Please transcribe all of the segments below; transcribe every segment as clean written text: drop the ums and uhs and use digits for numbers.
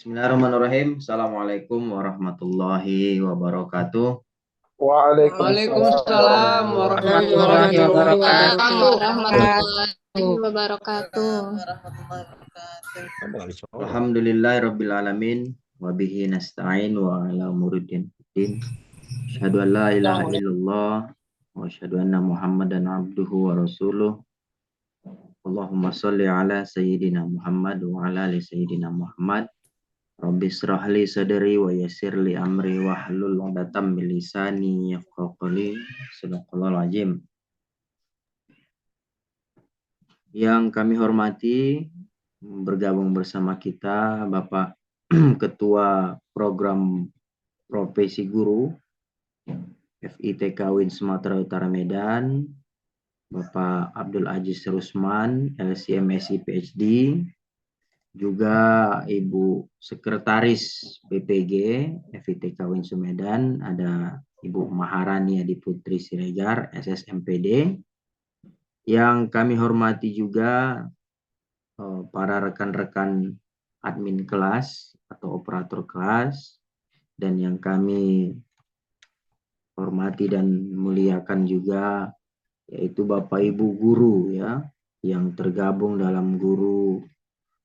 Bismillahirrahmanirrahim. Assalamualaikum warahmatullahi wabarakatuh. Waalaikumsalam Waalaikumsalam warahmatullahi warahmatullahi wabarakatuh. Warahmatullahi wabarakatuh. Alhamdulillahirabbil alamin wa bihi nasta'in wa ala umuridin din. Asyhadu an la ilaha illallah wa asyhadu anna Muhammadan abduhu wa rasuluh. Allahumma shalli ala sayyidina Muhammad wa ala ali sayyidina Muhammad. Rabbi israh li sadri wa yassir li amri wahlul 'uqdatam min lisani yafqahu qawli. Shadaqallahul azim. Yang kami hormati, bergabung bersama kita Bapak Ketua Program Profesi Guru FITK UIN Sumatera Utara Medan, Bapak Abdul Aziz Rusman, LCMSI PhD, juga Ibu Sekretaris PPG FITK UIN Sumedan, ada Ibu Maharani Adiputri Siregar, SSMPD. Yang kami hormati juga para rekan-rekan admin kelas atau operator kelas, dan yang kami hormati dan muliakan juga yaitu Bapak Ibu guru ya, yang tergabung dalam guru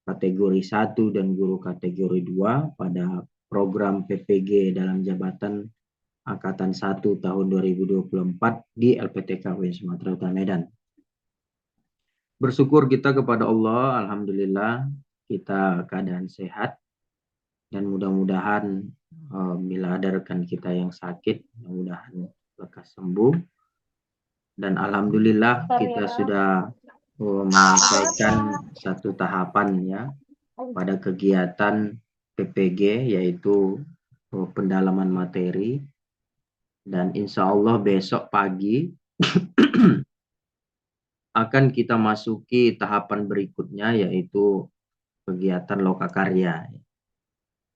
kategori 1 dan guru kategori 2 pada program PPG dalam jabatan Angkatan 1 tahun 2024 di LPTK UIN Sumatera Utara Medan. Bersyukur kita kepada Allah, alhamdulillah kita keadaan sehat, dan mudah-mudahan bila ada rekan kita yang sakit, mudah-mudahan lekas sembuh. Dan alhamdulillah kita sudah menyelesaikan satu tahapan ya pada kegiatan PPG, yaitu pendalaman materi, dan insya Allah besok pagi akan kita masuki tahapan berikutnya, yaitu kegiatan lokakarya,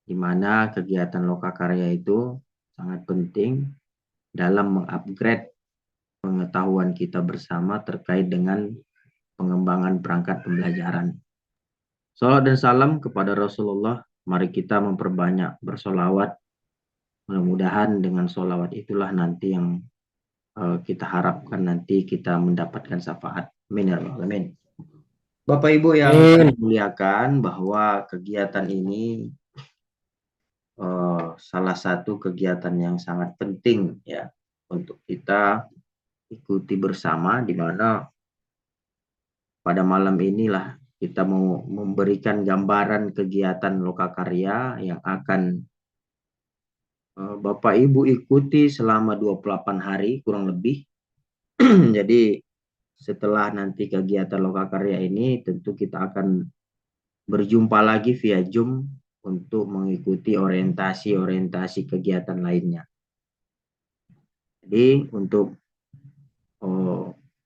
di mana kegiatan lokakarya itu sangat penting dalam mengupgrade pengetahuan kita bersama terkait dengan pengembangan perangkat pembelajaran. Salawat dan salam kepada Rasulullah. Mari kita memperbanyak bersolawat. Mudah-mudahan dengan solawat itulah nanti yang kita harapkan nanti kita mendapatkan syafaat. Amin. Bapak Ibu yang saya muliakan, bahwa kegiatan ini salah satu kegiatan yang sangat penting ya untuk kita ikuti bersama, di mana pada malam inilah kita mau memberikan gambaran kegiatan lokakarya yang akan Bapak Ibu ikuti selama 28 hari kurang lebih. Jadi setelah nanti kegiatan lokakarya ini tentu kita akan berjumpa lagi via Zoom untuk mengikuti orientasi kegiatan lainnya. Jadi untuk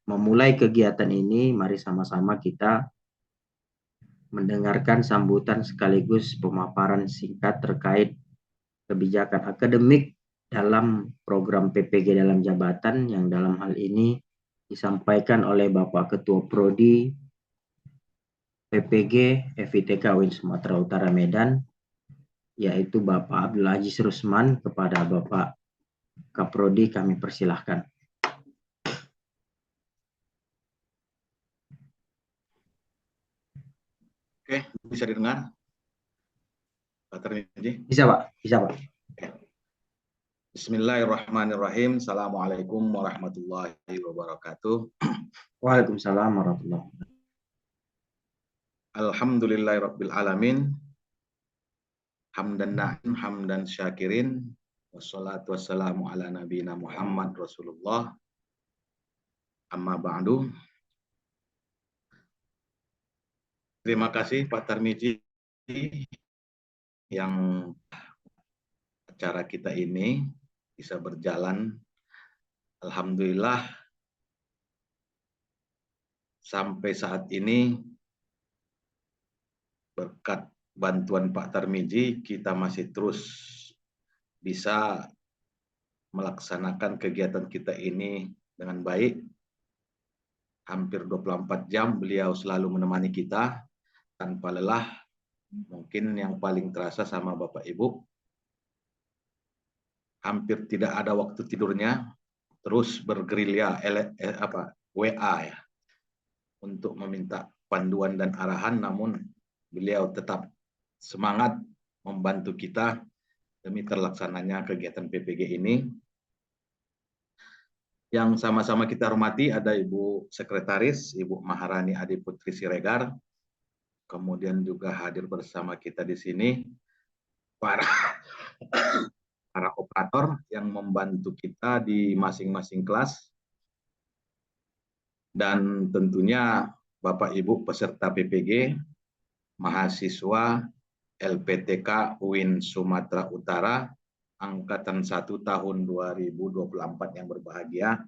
memulai kegiatan ini, mari sama-sama kita mendengarkan sambutan sekaligus pemaparan singkat terkait kebijakan akademik dalam program PPG dalam jabatan, yang dalam hal ini disampaikan oleh Bapak Ketua Prodi PPG FITK UIN Sumatera Utara Medan, yaitu Bapak Abdul Aziz Rusman. Kepada Bapak Kaprodi kami persilahkan. Oke, bisa didengar? Pak Tarmizi? Bisa Pak. Bismillahirrahmanirrahim. Assalamualaikum warahmatullahi wabarakatuh. Waalaikumsalam warahmatullahi wabarakatuh. Alhamdulillahirabbil alamin. Hamdan na'im, hamdan syakirin. Wassalatu wassalamu ala nabiyina Muhammad Rasulullah. Amma ba'du. Terima kasih Pak Tarmizi yang acara kita ini bisa berjalan, alhamdulillah, sampai saat ini berkat bantuan Pak Tarmizi kita masih terus bisa melaksanakan kegiatan kita ini dengan baik. Hampir 24 jam beliau selalu menemani kita tanpa lelah, Mungkin yang paling terasa sama Bapak Ibu, hampir tidak ada waktu tidurnya, terus bergerilya WA ya, untuk meminta panduan dan arahan, namun beliau tetap semangat membantu kita demi terlaksananya kegiatan PPG ini. Yang sama-sama kita hormati ada Ibu Sekretaris, Ibu Maharani Adi Putri Siregar, kemudian juga hadir bersama kita di sini para operator yang membantu kita di masing-masing kelas, dan tentunya Bapak Ibu peserta PPG, mahasiswa LPTK UIN Sumatera Utara Angkatan 1 tahun 2024 yang berbahagia.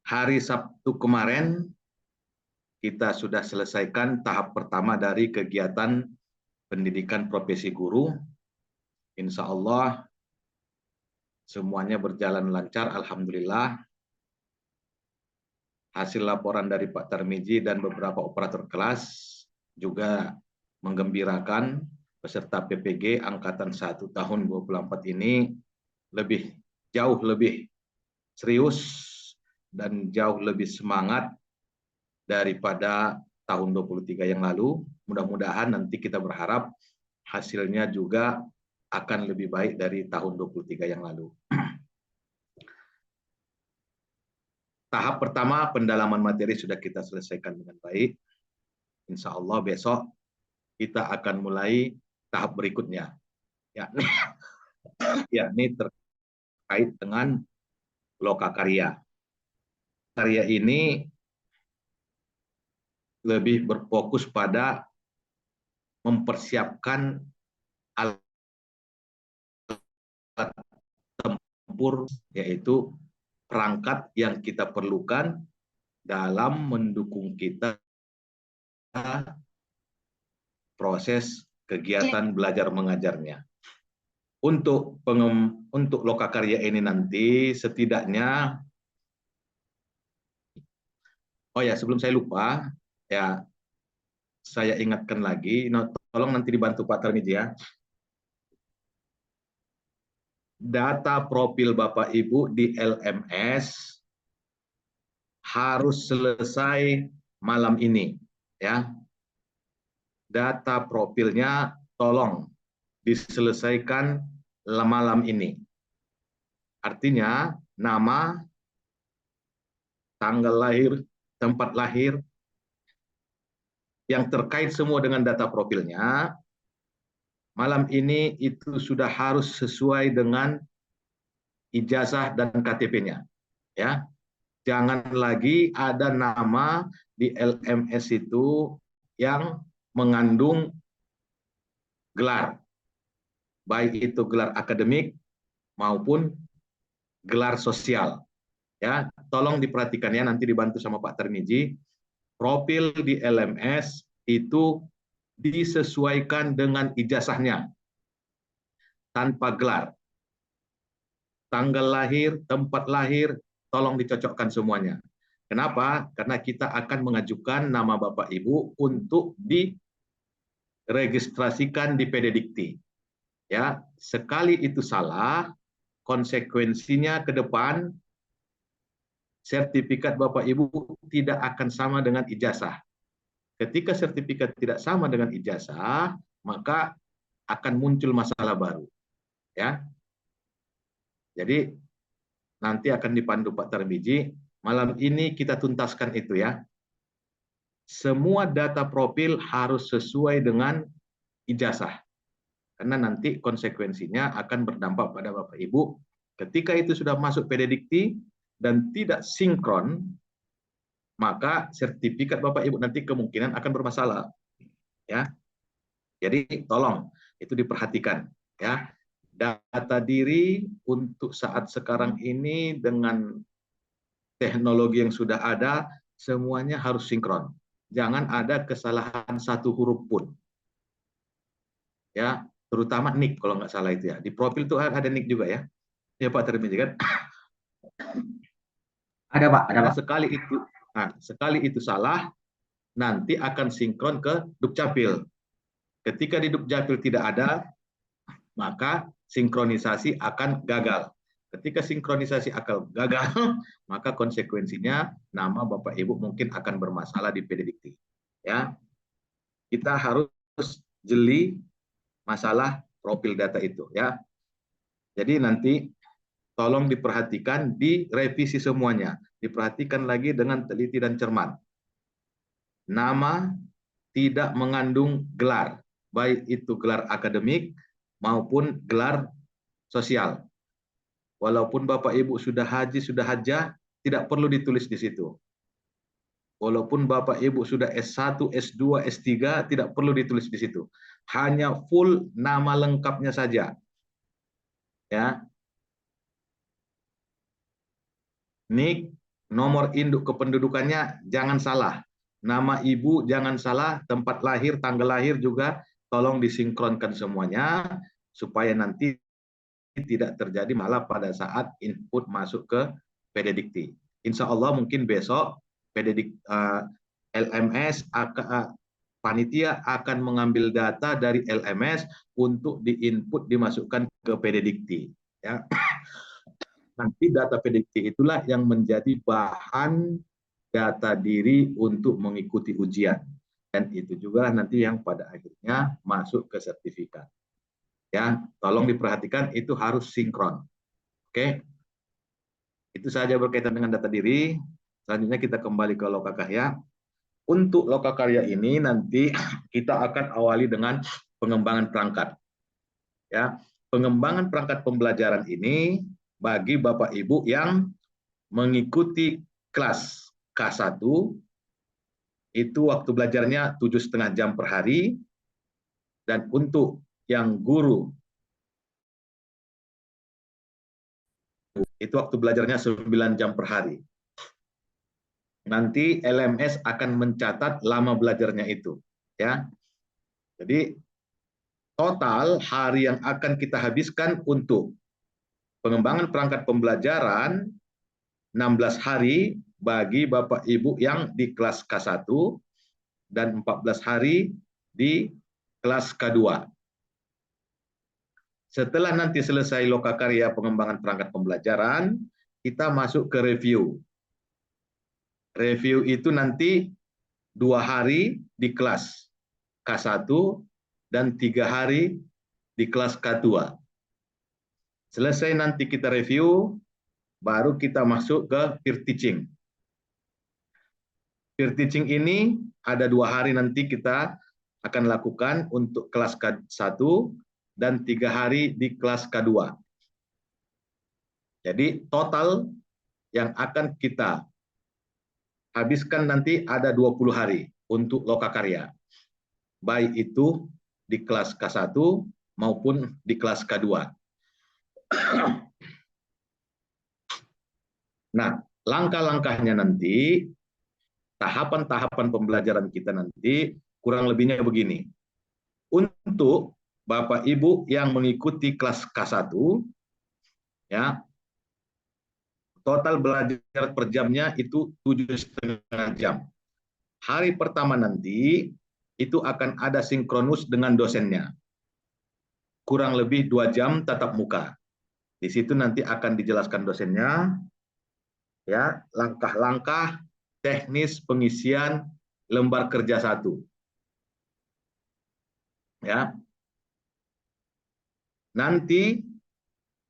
Hari Sabtu kemarin kita sudah selesaikan tahap pertama dari kegiatan pendidikan profesi guru. Insya Allah semuanya berjalan lancar, alhamdulillah. Hasil laporan dari Pak Tarmizi dan beberapa operator kelas juga menggembirakan. Peserta PPG Angkatan 1 tahun 2024 ini jauh lebih serius dan jauh lebih semangat daripada tahun 23 yang lalu. Mudah-mudahan nanti kita berharap hasilnya juga akan lebih baik dari tahun 23 yang lalu. Tahap pertama pendalaman materi sudah kita selesaikan dengan baik. Insya Allah besok kita akan mulai tahap berikutnya, yakni terkait dengan lokakarya. Karya ini lebih berfokus pada mempersiapkan alat tempur, yaitu perangkat yang kita perlukan dalam mendukung kita proses kegiatan belajar mengajarnya. Untuk lokakarya ini nanti setidaknya, oh ya sebelum saya lupa ya, saya ingatkan lagi, tolong nanti dibantu Pak Tarmizi ya. Data profil Bapak Ibu di LMS harus selesai malam ini ya. Data profilnya tolong diselesaikan malam ini. Artinya nama, tanggal lahir, tempat lahir, yang terkait semua dengan data profilnya, malam ini itu sudah harus sesuai dengan ijazah dan KTP-nya. Ya. Jangan lagi ada nama di LMS itu yang mengandung gelar, baik itu gelar akademik maupun gelar sosial. Ya, tolong diperhatikan ya, nanti dibantu sama Pak Tarmizi. Profil di LMS itu disesuaikan dengan ijazahnya tanpa gelar. Tanggal lahir, tempat lahir, tolong dicocokkan semuanya. Kenapa? Karena kita akan mengajukan nama Bapak Ibu untuk diregistrasikan di PD Dikti. Ya, sekali itu salah, konsekuensinya ke depan sertifikat Bapak Ibu tidak akan sama dengan ijazah. Ketika sertifikat tidak sama dengan ijazah, maka akan muncul masalah baru. Ya. Jadi nanti akan dipandu Pak Tarmizi. Malam ini kita tuntaskan itu ya. Semua data profil harus sesuai dengan ijazah. Karena nanti konsekuensinya akan berdampak pada Bapak Ibu. Ketika itu sudah masuk PD Dikti dan tidak sinkron, maka sertifikat Bapak Ibu nanti kemungkinan akan bermasalah. Ya. Jadi tolong itu diperhatikan ya. Data diri untuk saat sekarang ini dengan teknologi yang sudah ada, semuanya harus sinkron. Jangan ada kesalahan satu huruf pun. Ya, terutama nick kalau nggak salah itu ya. Di profil itu ada nick juga ya. Ya Pak Tarmizi kan? Ada Pak, ada Pak. Sekali itu salah, nanti akan sinkron ke Dukcapil. Ketika di Dukcapil tidak ada, maka sinkronisasi akan gagal. Ketika sinkronisasi akan gagal, maka konsekuensinya nama Bapak Ibu mungkin akan bermasalah di PDDikti. Ya, kita harus jeli masalah profil data itu. Ya, jadi nanti tolong diperhatikan, direvisi semuanya, diperhatikan lagi dengan teliti dan cermat. Nama tidak mengandung gelar, baik itu gelar akademik maupun gelar sosial. Walaupun Bapak Ibu sudah haji, sudah hajah, tidak perlu ditulis di situ. Walaupun Bapak Ibu sudah S1, S2, S3, tidak perlu ditulis di situ. Hanya full nama lengkapnya saja. Ya. Nik, nomor induk kependudukannya jangan salah. Nama ibu jangan salah, tempat lahir, tanggal lahir juga tolong disinkronkan semuanya supaya nanti tidak terjadi malah pada saat input masuk ke PDDikti. Insya Allah mungkin besok LMS panitia akan mengambil data dari LMS untuk diinput dimasukkan ke PDDikti. Ya. Nanti data PDDikti itulah yang menjadi bahan data diri untuk mengikuti ujian. Dan itu juga nanti yang pada akhirnya masuk ke sertifikat. Ya, tolong diperhatikan itu harus sinkron. Oke. Itu saja berkaitan dengan data diri. Selanjutnya kita kembali ke Lokakarya. Untuk Lokakarya ini nanti kita akan awali dengan pengembangan perangkat. Ya, pengembangan perangkat pembelajaran ini bagi Bapak Ibu yang mengikuti kelas K1 itu waktu belajarnya 7,5 jam per hari, dan untuk yang guru itu waktu belajarnya 9 jam per hari. Nanti LMS akan mencatat lama belajarnya itu, ya. Jadi total hari yang akan kita habiskan untuk pengembangan perangkat pembelajaran 16 hari bagi Bapak Ibu yang di kelas K1 dan 14 hari di kelas K2. Setelah nanti selesai Lokakarya pengembangan perangkat pembelajaran, kita masuk ke review. Review itu nanti 2 hari di kelas K1 dan 3 hari di kelas K2. Selesai nanti kita review, baru kita masuk ke peer teaching. Peer teaching ini ada 2 hari nanti kita akan lakukan untuk kelas K1 dan 3 hari di kelas K2. Jadi total yang akan kita habiskan nanti ada 20 hari untuk Lokakarya. Baik itu di kelas K1 maupun di kelas K2. Nah, langkah-langkahnya nanti, tahapan-tahapan pembelajaran kita nanti kurang lebihnya begini. Untuk Bapak Ibu yang mengikuti kelas K1, ya, total belajar per jamnya itu 7,5 jam. Hari pertama nanti itu akan ada sinkronus dengan dosennya. Kurang lebih 2 jam tatap muka. Di situ nanti akan dijelaskan dosennya, ya, langkah-langkah teknis pengisian lembar kerja 1. Ya. Nanti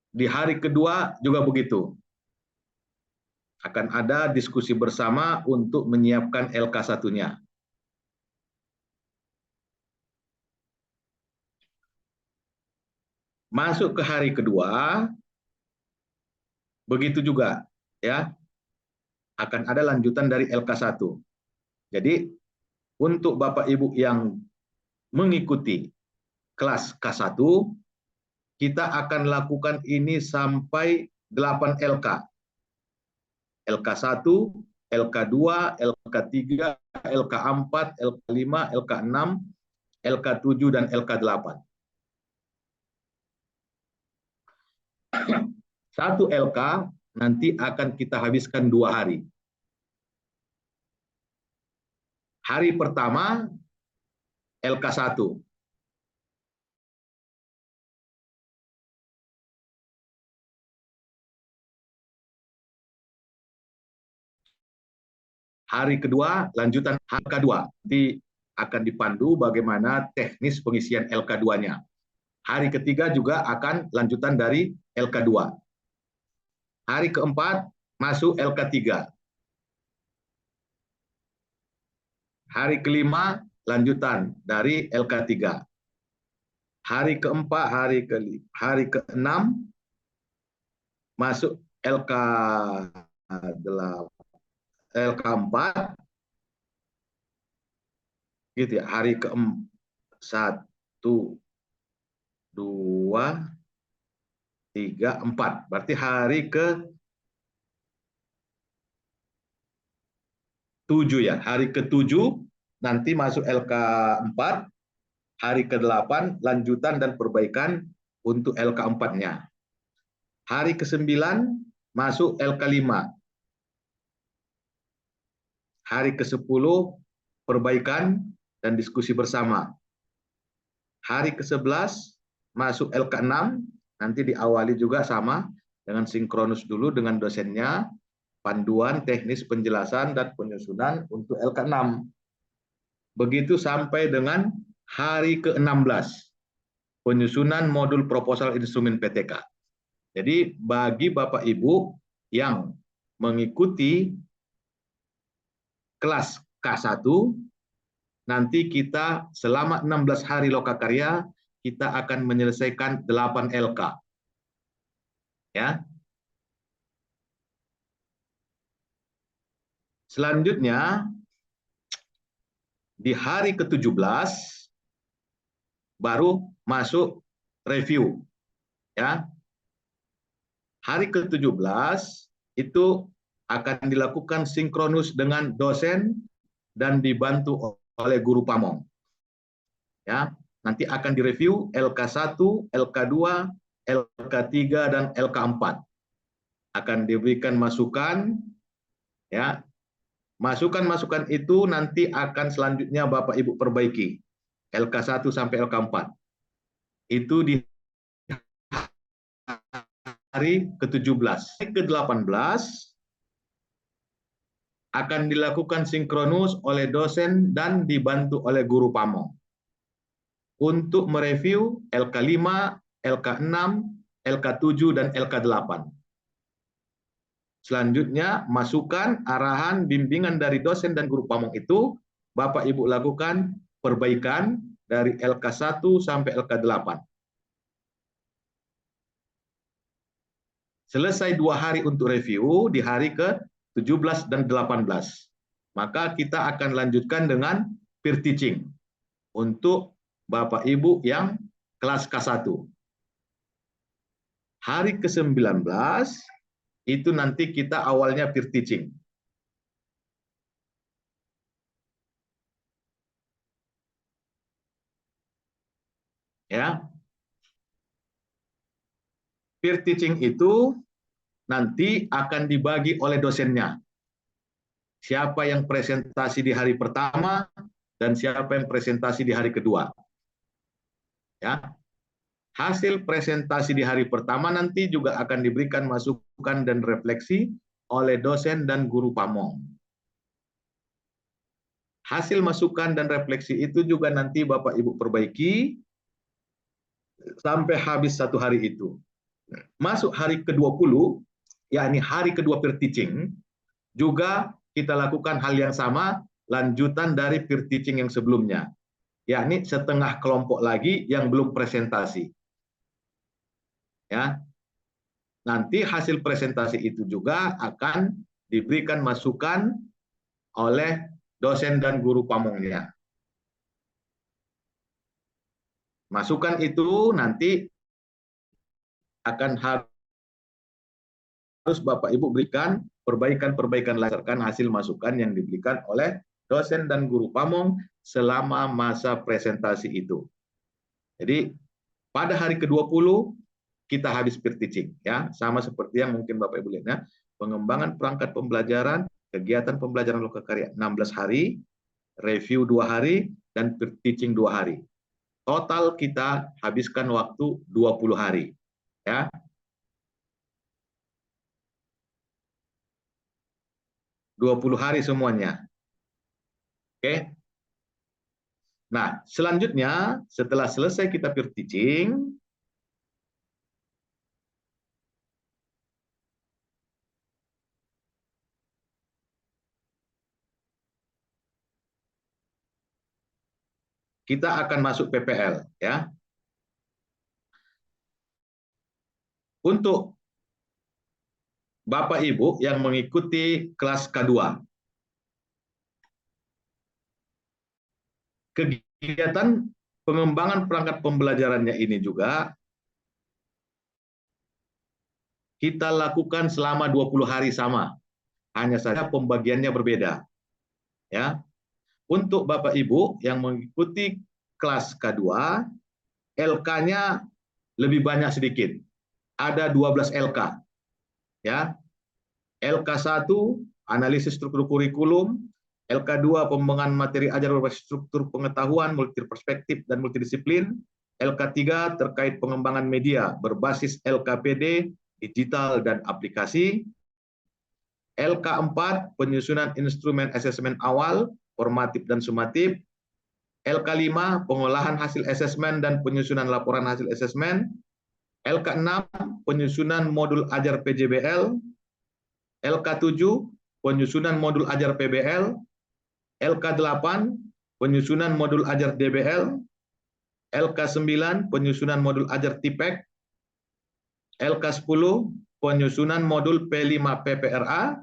di hari kedua juga begitu. Akan ada diskusi bersama untuk menyiapkan LK1-nya. Masuk ke hari kedua, begitu juga, ya. Akan ada lanjutan dari LK1. Jadi untuk Bapak Ibu yang mengikuti kelas K1, kita akan lakukan ini sampai 8 LK. LK1, LK2, LK3, LK4, LK5, LK6, LK7, dan LK8. 1 LK nanti akan kita habiskan 2 hari. Hari pertama LK1. Hari kedua lanjutan LK2. Nanti akan dipandu bagaimana teknis pengisian LK2-nya. Hari ketiga juga akan lanjutan dari LK2. Hari keempat masuk LK3. Hari kelima lanjutan dari LK3. Hari keempat, hari keenam masuk LK4, gitu ya. Hari ke-1, 2, 3, 4. Berarti hari ke-7 ya. Hari ke-7 nanti masuk LK4, hari ke-8 lanjutan dan perbaikan untuk LK4-nya. Hari ke-9 masuk LK5. Hari ke-10 perbaikan dan diskusi bersama. Hari ke-11 masuk LK6, nanti diawali juga sama dengan sinkronus dulu dengan dosennya, panduan teknis penjelasan dan penyusunan untuk LK6. Begitu sampai dengan hari ke-16, penyusunan modul proposal instrumen PTK. Jadi bagi Bapak Ibu yang mengikuti kelas K1, nanti kita selama 16 hari lokakarya, kita akan menyelesaikan 8 LK. Ya. Selanjutnya, di hari ke-17, baru masuk review. Ya. Hari ke-17 itu akan dilakukan sinkronus dengan dosen dan dibantu oleh guru pamong. Ya, nanti akan direview LK1, LK2, LK3 dan LK4. Akan diberikan masukan, ya. Masukan-masukan itu nanti akan selanjutnya Bapak Ibu perbaiki. LK1 sampai LK4. Itu di hari ke-17. Hari ke-18 akan dilakukan sinkronus oleh dosen dan dibantu oleh guru pamong untuk mereview LK5, LK6, LK7, dan LK8. Selanjutnya, masukan, arahan, bimbingan dari dosen dan guru pamong itu Bapak Ibu lakukan perbaikan dari LK1 sampai LK8. Selesai 2 hari untuk review di hari ke-17 dan 18. Maka kita akan lanjutkan dengan peer teaching untuk Bapak Ibu yang kelas K1. Hari ke-19 itu nanti kita awalnya peer teaching. Ya. Peer teaching itu nanti akan dibagi oleh dosennya. Siapa yang presentasi di hari pertama dan siapa yang presentasi di hari kedua. Ya. Hasil presentasi di hari pertama nanti juga akan diberikan masukan dan refleksi oleh dosen dan guru pamong. Hasil masukan dan refleksi itu juga nanti Bapak Ibu perbaiki sampai habis 1 hari itu. Masuk hari ke-20, yakni hari kedua peer teaching, juga kita lakukan hal yang sama, lanjutan dari peer teaching yang sebelumnya, yakni setengah kelompok lagi yang belum presentasi. Ya, nanti hasil presentasi itu juga akan diberikan masukan oleh dosen dan guru pamongnya. Masukan itu nanti akan harus Bapak Ibu berikan perbaikan-perbaikan berdasarkan hasil masukan yang diberikan oleh dosen dan guru pamong selama masa presentasi itu. Jadi pada hari ke-20 kita habis peer teaching, ya, sama seperti yang mungkin Bapak Ibu lihat, ya. Pengembangan perangkat pembelajaran, kegiatan pembelajaran lokakarya 16 hari, review 2 hari, dan peer teaching 2 hari. Total kita habiskan waktu 20 hari. Ya. hari semuanya. Oke. Nah, selanjutnya setelah selesai kita peer teaching, kita akan masuk PPL, ya. Untuk Bapak Ibu yang mengikuti kelas K2, kegiatan pengembangan perangkat pembelajarannya ini juga kita lakukan selama 20 hari sama, hanya saja pembagiannya berbeda. Ya. Untuk Bapak Ibu yang mengikuti kelas K2, LK-nya lebih banyak sedikit. Ada 12 LK. Ya. LK1 analisis struktur kurikulum, LK2 pengembangan materi ajar berbasis struktur pengetahuan multiperspektif dan multidisiplin, LK3 terkait pengembangan media berbasis LKPD, digital dan aplikasi, LK4 penyusunan instrumen asesmen awal, formatif dan sumatif, LK5 pengolahan hasil asesmen dan penyusunan laporan hasil asesmen, LK6 penyusunan modul ajar PJBL, LK7 penyusunan modul ajar PBL, LK8 penyusunan modul ajar DBL, LK9 penyusunan modul ajar TIPEK, LK10 penyusunan modul P5 PPRA,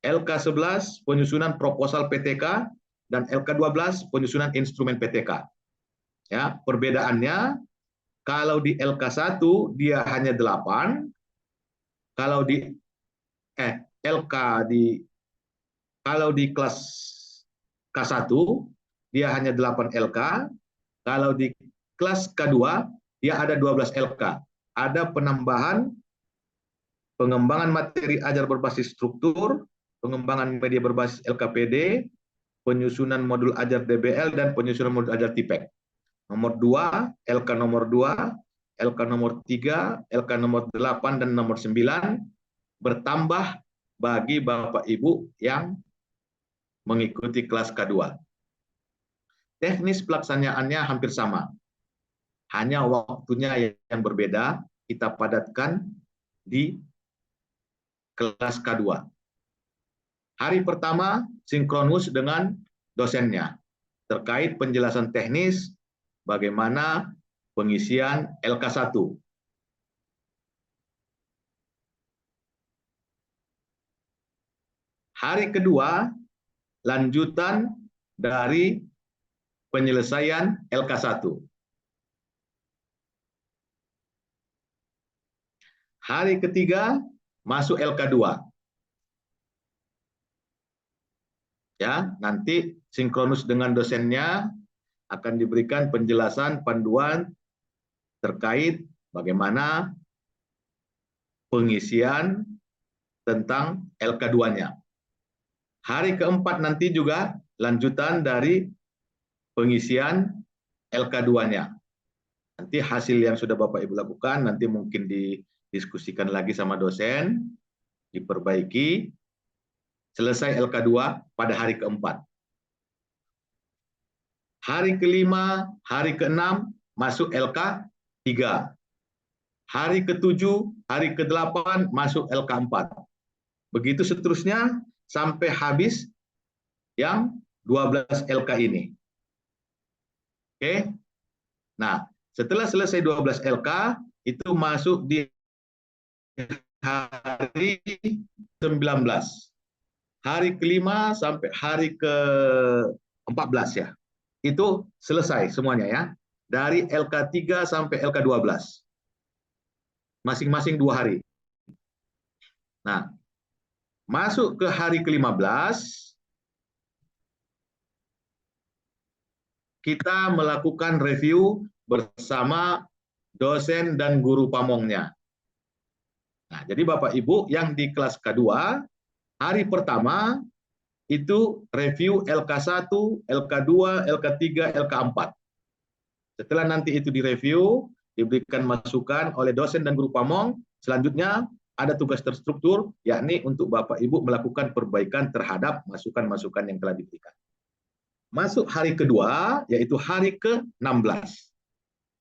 LK11 penyusunan proposal PTK, dan LK12 penyusunan instrumen PTK. Ya, perbedaannya kalau di LK1 dia hanya 8, kalau di kalau di kelas K1 dia hanya 8 LK, kalau di kelas K2 dia ada 12 LK. Ada penambahan pengembangan materi ajar berbasis struktur, pengembangan media berbasis LKPD, penyusunan modul ajar DBL, dan penyusunan modul ajar TIPEK. Nomor 2, LK nomor 2, LK nomor 3, LK nomor 8, dan nomor 9 bertambah bagi Bapak Ibu yang mengikuti kelas K2. Teknis pelaksanaannya hampir sama. Hanya waktunya yang berbeda kita padatkan di kelas K2. Hari pertama sinkronus dengan dosennya terkait penjelasan teknis bagaimana pengisian LK1. Hari kedua lanjutan dari penyelesaian LK1. Hari ketiga masuk LK2. Ya, nanti sinkronus dengan dosennya akan diberikan penjelasan panduan terkait bagaimana pengisian tentang LK2-nya. Hari keempat nanti juga lanjutan dari pengisian LK2-nya. Nanti hasil yang sudah Bapak Ibu lakukan nanti mungkin didiskusikan lagi sama dosen, diperbaiki, selesai LK2 pada hari keempat. Hari kelima, hari keenam masuk LK3. Hari ketujuh, hari ke-8 masuk LK4. Begitu seterusnya sampai habis yang 12 LK ini. Oke. Nah, setelah selesai 12 LK itu masuk di hari 19. Hari kelima sampai hari ke-14 ya. Itu selesai semuanya ya. Dari LK3 sampai LK12. Masing-masing 2 hari. Nah, masuk ke hari ke-15, kita melakukan review bersama dosen dan guru pamongnya. Nah, jadi Bapak Ibu yang di kelas K2, hari pertama itu review LK1, LK2, LK3, LK4. Setelah nanti itu direview, diberikan masukan oleh dosen dan guru pamong, selanjutnya ada tugas terstruktur, yakni untuk Bapak Ibu melakukan perbaikan terhadap masukan-masukan yang telah diberikan. Masuk hari kedua, yaitu hari ke-16.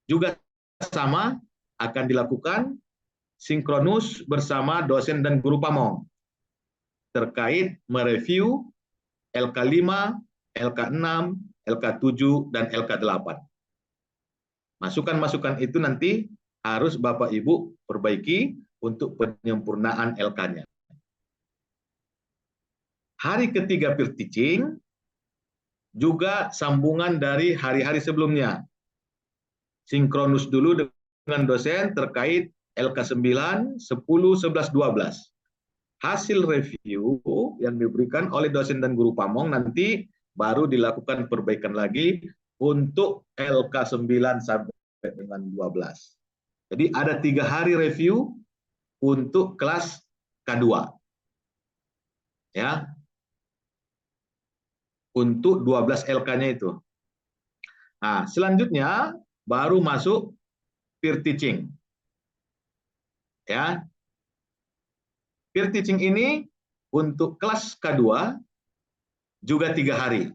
Juga sama, akan dilakukan sinkronus bersama dosen dan guru pamong terkait mereview LK5, LK6, LK7, dan LK8. Masukan-masukan itu nanti harus Bapak Ibu perbaiki untuk penyempurnaan LK-nya. Hari ketiga peer teaching juga sambungan dari hari-hari sebelumnya. Sinkronus dulu dengan dosen terkait LK9, 10, 11, 12. Hasil review yang diberikan oleh dosen dan guru pamong nanti baru dilakukan perbaikan lagi untuk LK9 sampai dengan 12. Jadi ada 3 hari review untuk kelas K2. Ya. Untuk 12 LK-nya itu. Nah, selanjutnya baru masuk peer teaching. Ya. Peer teaching ini untuk kelas K2 juga 3 hari.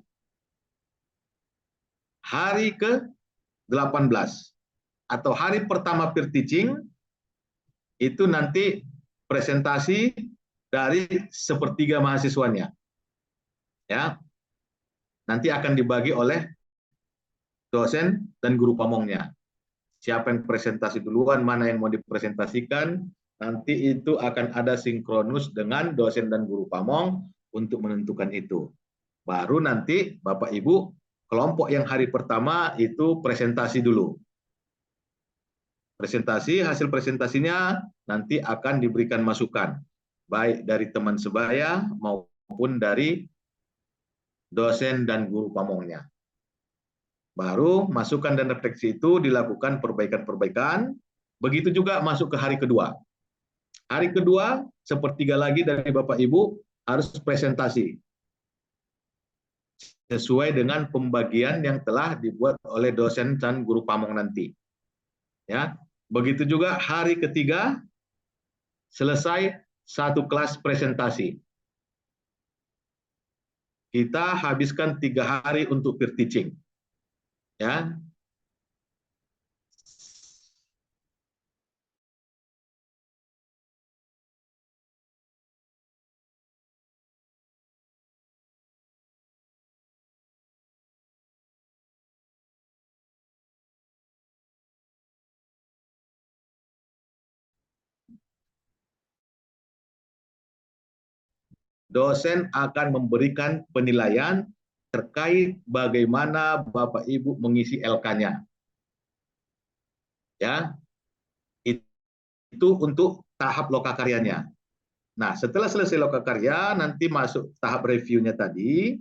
Hari ke-18 atau hari pertama peer teaching itu nanti presentasi dari sepertiga mahasiswanya. Ya. Nanti akan dibagi oleh dosen dan guru pamongnya. Siapa yang presentasi duluan, mana yang mau dipresentasikan, nanti itu akan ada sinkronus dengan dosen dan guru pamong untuk menentukan itu. Baru nanti Bapak Ibu, kelompok yang hari pertama itu presentasi dulu. Presentasi, hasil presentasinya nanti akan diberikan masukan, baik dari teman sebaya maupun dari dosen dan guru pamongnya. Baru masukan dan refleksi itu dilakukan perbaikan-perbaikan. Begitu juga masuk ke hari kedua. Hari kedua, sepertiga lagi dari Bapak Ibu harus presentasi. Sesuai dengan pembagian yang telah dibuat oleh dosen dan guru pamong nanti. Ya, begitu juga hari ketiga, selesai 1 kelas presentasi. Kita habiskan 3 hari untuk peer teaching. Ya. Dosen akan memberikan penilaian terkait bagaimana Bapak Ibu mengisi LK-nya. Ya. Itu untuk tahap lokakaryanya. Nah, setelah selesai lokakarya, nanti masuk tahap reviewnya tadi.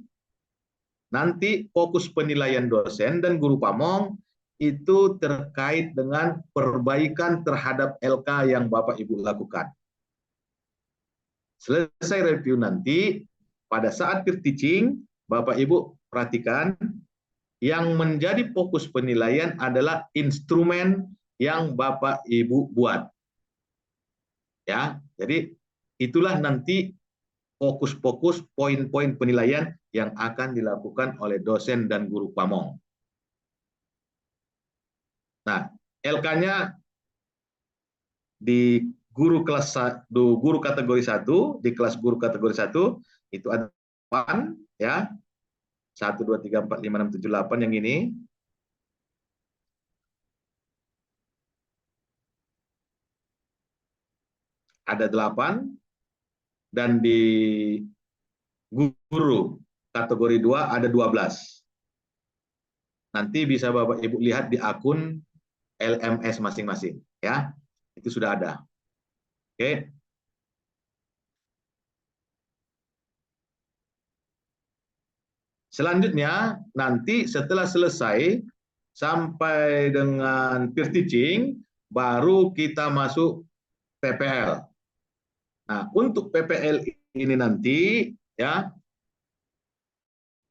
Nanti fokus penilaian dosen dan guru pamong itu terkait dengan perbaikan terhadap LK yang Bapak Ibu lakukan. Selesai review nanti, pada saat peer teaching, Bapak Ibu perhatikan, yang menjadi fokus penilaian adalah instrumen yang Bapak Ibu buat. Ya, jadi itulah nanti fokus-fokus poin-poin penilaian yang akan dilakukan oleh dosen dan guru pamong. Nah, LK-nya di guru kategori 1, di kelas guru kategori 1 itu ada 8 ya. 1 2 3 4 5 6 7 8 yang ini. Ada 8 dan di guru kategori 2 ada 12. Nanti bisa Bapak Ibu lihat di akun LMS masing-masing ya. Itu sudah ada. Oke. Selanjutnya nanti setelah selesai sampai dengan peer teaching baru kita masuk PPL. Nah, untuk PPL ini nanti ya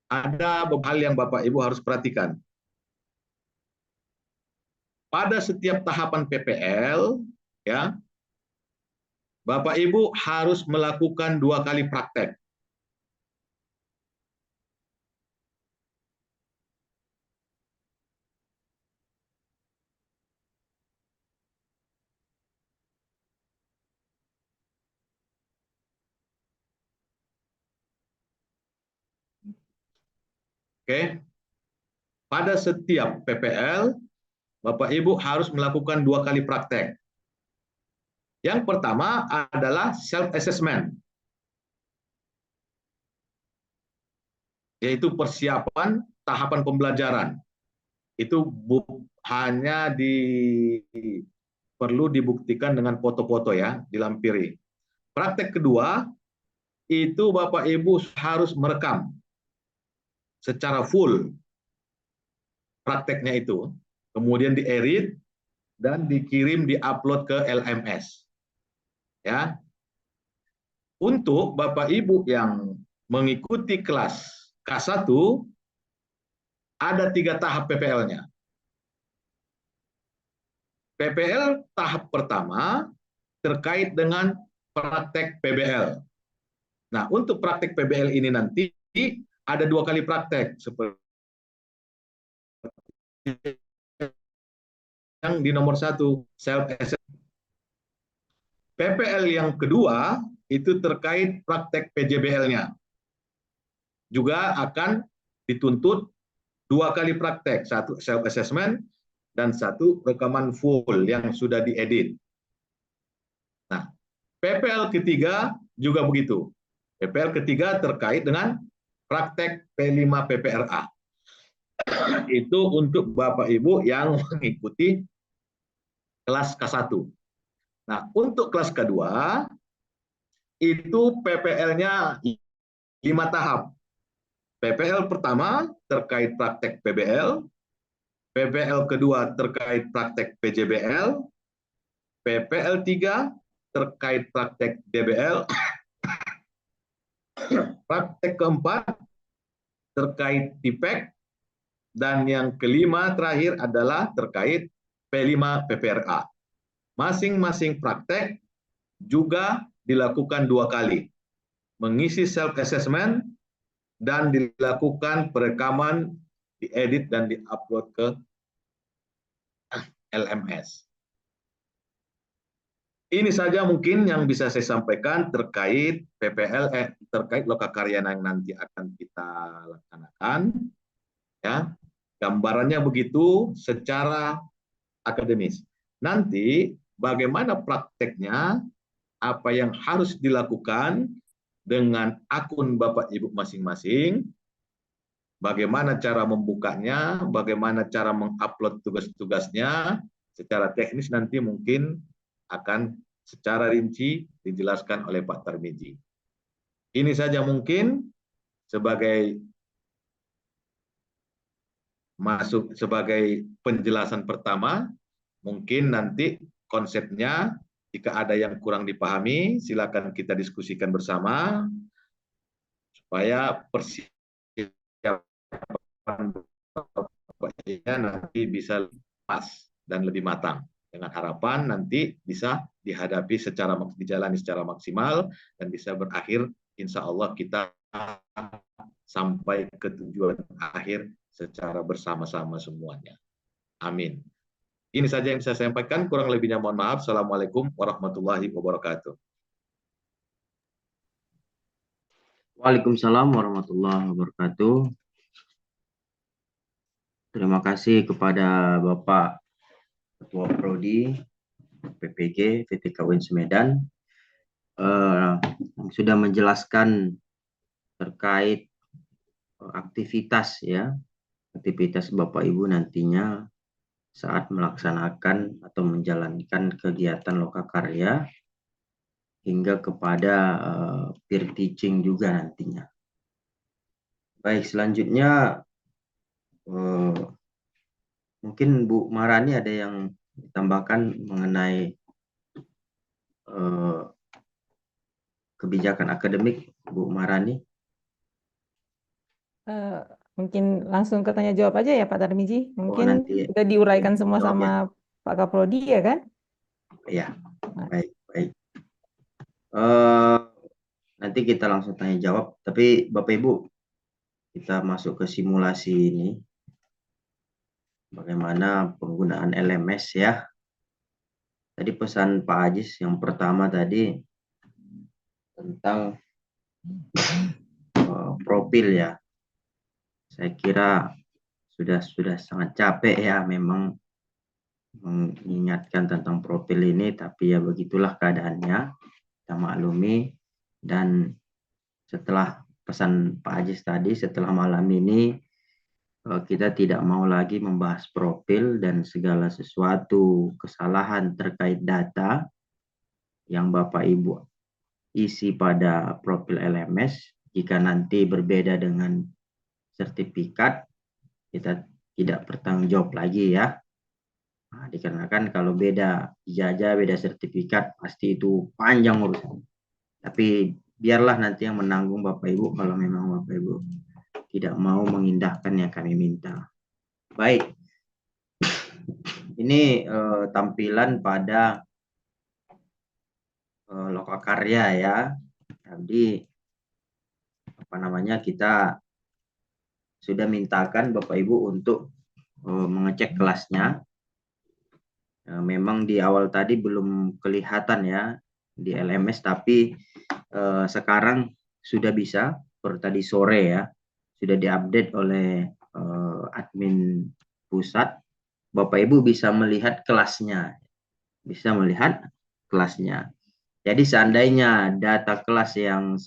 ada beberapa hal yang Bapak Ibu harus perhatikan. Pada setiap tahapan PPL, ya, Bapak Ibu harus melakukan 2 kali praktek. Oke. Pada setiap PPL, Bapak Ibu harus melakukan 2 kali praktek. Yang pertama adalah self-assessment, yaitu persiapan tahapan pembelajaran. Itu hanya perlu dibuktikan dengan foto-foto ya, dilampiri. Praktek kedua, itu Bapak Ibu harus merekam secara full prakteknya itu, kemudian diedit dan dikirim diupload ke LMS. Ya. Untuk Bapak Ibu yang mengikuti kelas K1 ada 3 tahap PPL-nya. PPL tahap pertama terkait dengan praktek PBL. Nah, untuk praktek PBL ini nanti ada 2 kali praktek seperti yang di nomor 1 self-assessment. PPL yang kedua itu terkait praktek PJBL-nya. Juga akan dituntut 2 kali praktek, 1 self-assessment dan 1 rekaman full yang sudah diedit. Nah, PPL ketiga juga begitu. PPL ketiga terkait dengan praktek P5 PPRA. Itu untuk Bapak Ibu yang mengikuti kelas K1. Nah, untuk kelas kedua, itu PPL-nya 5 tahap. PPL pertama terkait praktek PBL, PPL kedua terkait praktek PJBL, PPL 3 terkait praktek DBL, praktek keempat terkait TIPEK, dan yang kelima terakhir adalah terkait P5 PPRA. Masing-masing praktek juga dilakukan 2 kali, mengisi self-assessment dan dilakukan perekaman, diedit dan diupload ke LMS. Ini saja mungkin yang bisa saya sampaikan terkait PPL, terkait lokakarya yang nanti akan kita laksanakan. Ya, gambarannya begitu secara akademis. Nanti bagaimana prakteknya, apa yang harus dilakukan dengan akun Bapak Ibu masing-masing, bagaimana cara membukanya, bagaimana cara mengupload tugas-tugasnya, secara teknis nanti mungkin akan secara rinci dijelaskan oleh Pak Tarmizi. Ini saja mungkin sebagai penjelasan pertama. Mungkin nanti konsepnya jika ada yang kurang dipahami, silakan kita diskusikan bersama supaya persiapan nanti bisa pas dan lebih matang. Dengan harapan nanti bisa dihadapi dijalani secara maksimal dan bisa berakhir insya Allah kita sampai ke tujuan akhir secara bersama-sama semuanya. Amin. Ini saja yang saya sampaikan, kurang lebihnya mohon maaf. Assalamualaikum warahmatullahi wabarakatuh. Waalaikumsalam warahmatullahi wabarakatuh. Terima kasih kepada Bapak Ketua Prodi PPG VTK UIN Medan yang sudah menjelaskan terkait aktivitas Bapak Ibu nantinya saat melaksanakan atau menjalankan kegiatan lokakarya hingga kepada peer teaching juga nantinya. Baik, selanjutnya mungkin Bu Marani ada yang ditambahkan mengenai kebijakan akademik, Bu Marani. Eh, mungkin langsung ke tanya jawab aja ya Pak Tarmizi. Mungkin nanti udah diuraikan semua jawab sama ya. Pak Kaprodi ya kan? Ya, Nah, baik, baik. Eh, nanti kita langsung tanya jawab. Tapi Bapak Ibu, kita masuk ke simulasi ini. Bagaimana penggunaan LMS ya. Tadi pesan Pak Ajis yang pertama tadi tentang profil ya. Saya kira sudah sangat capek ya memang mengingatkan tentang profil ini, tapi ya begitulah keadaannya, kita maklumi. Dan setelah pesan Pak Ajis tadi, setelah malam ini kita tidak mau lagi membahas profil dan segala sesuatu kesalahan terkait data yang Bapak Ibu isi pada profil LMS. Jika nanti berbeda dengan sertifikat, kita tidak bertanggung jawab lagi ya. Nah, dikarenakan kalau beda ijazah, beda sertifikat, pasti itu panjang urusan. Tapi biarlah nanti yang menanggung Bapak Ibu kalau memang Bapak Ibu tidak mau mengindahkan yang kami minta. Baik, ini tampilan pada lokakarya ya. Jadi kita sudah mintakan Bapak Ibu untuk mengecek kelasnya. Memang di awal tadi belum kelihatan ya di LMS, tapi sekarang sudah bisa, per tadi sore ya, sudah diupdate oleh admin pusat. Bapak Ibu bisa melihat kelasnya, Jadi seandainya data kelas yang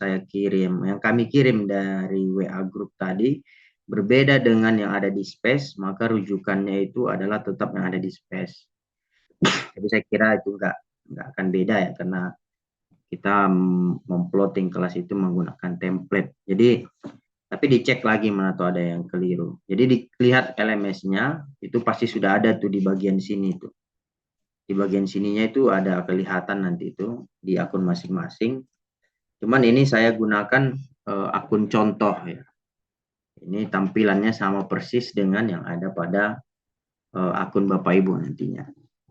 kami kirim dari WA Group tadi berbeda dengan yang ada di space, maka rujukannya itu adalah tetap yang ada di space. Tapi saya kira itu nggak akan beda ya, karena kita memplotting kelas itu menggunakan template. Jadi tapi dicek lagi mana tuh ada yang keliru. Jadi dilihat LMS-nya itu pasti sudah ada tuh di bagian sini tuh. Di bagian sininya itu ada kelihatan nanti itu di akun masing-masing. Cuman ini saya gunakan akun contoh ya. Ini tampilannya sama persis dengan yang ada pada akun Bapak Ibu nantinya.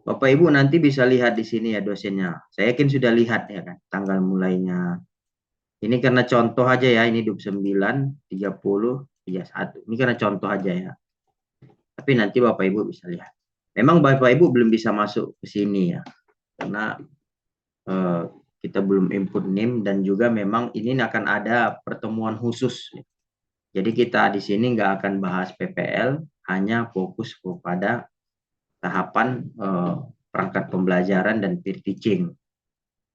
Bapak Ibu nanti bisa lihat di sini ya dosennya. Saya yakin sudah lihat ya kan tanggal mulainya. Ini karena contoh aja ya, ini 29, 30, 31. Ini karena contoh aja ya. Tapi nanti Bapak Ibu bisa lihat. Memang Bapak Ibu belum bisa masuk ke sini ya. Karena kita belum input NIM dan juga memang ini akan ada pertemuan khusus. Jadi kita di sini nggak akan bahas PPL, hanya fokus kepada tahapan perangkat pembelajaran dan peer teaching.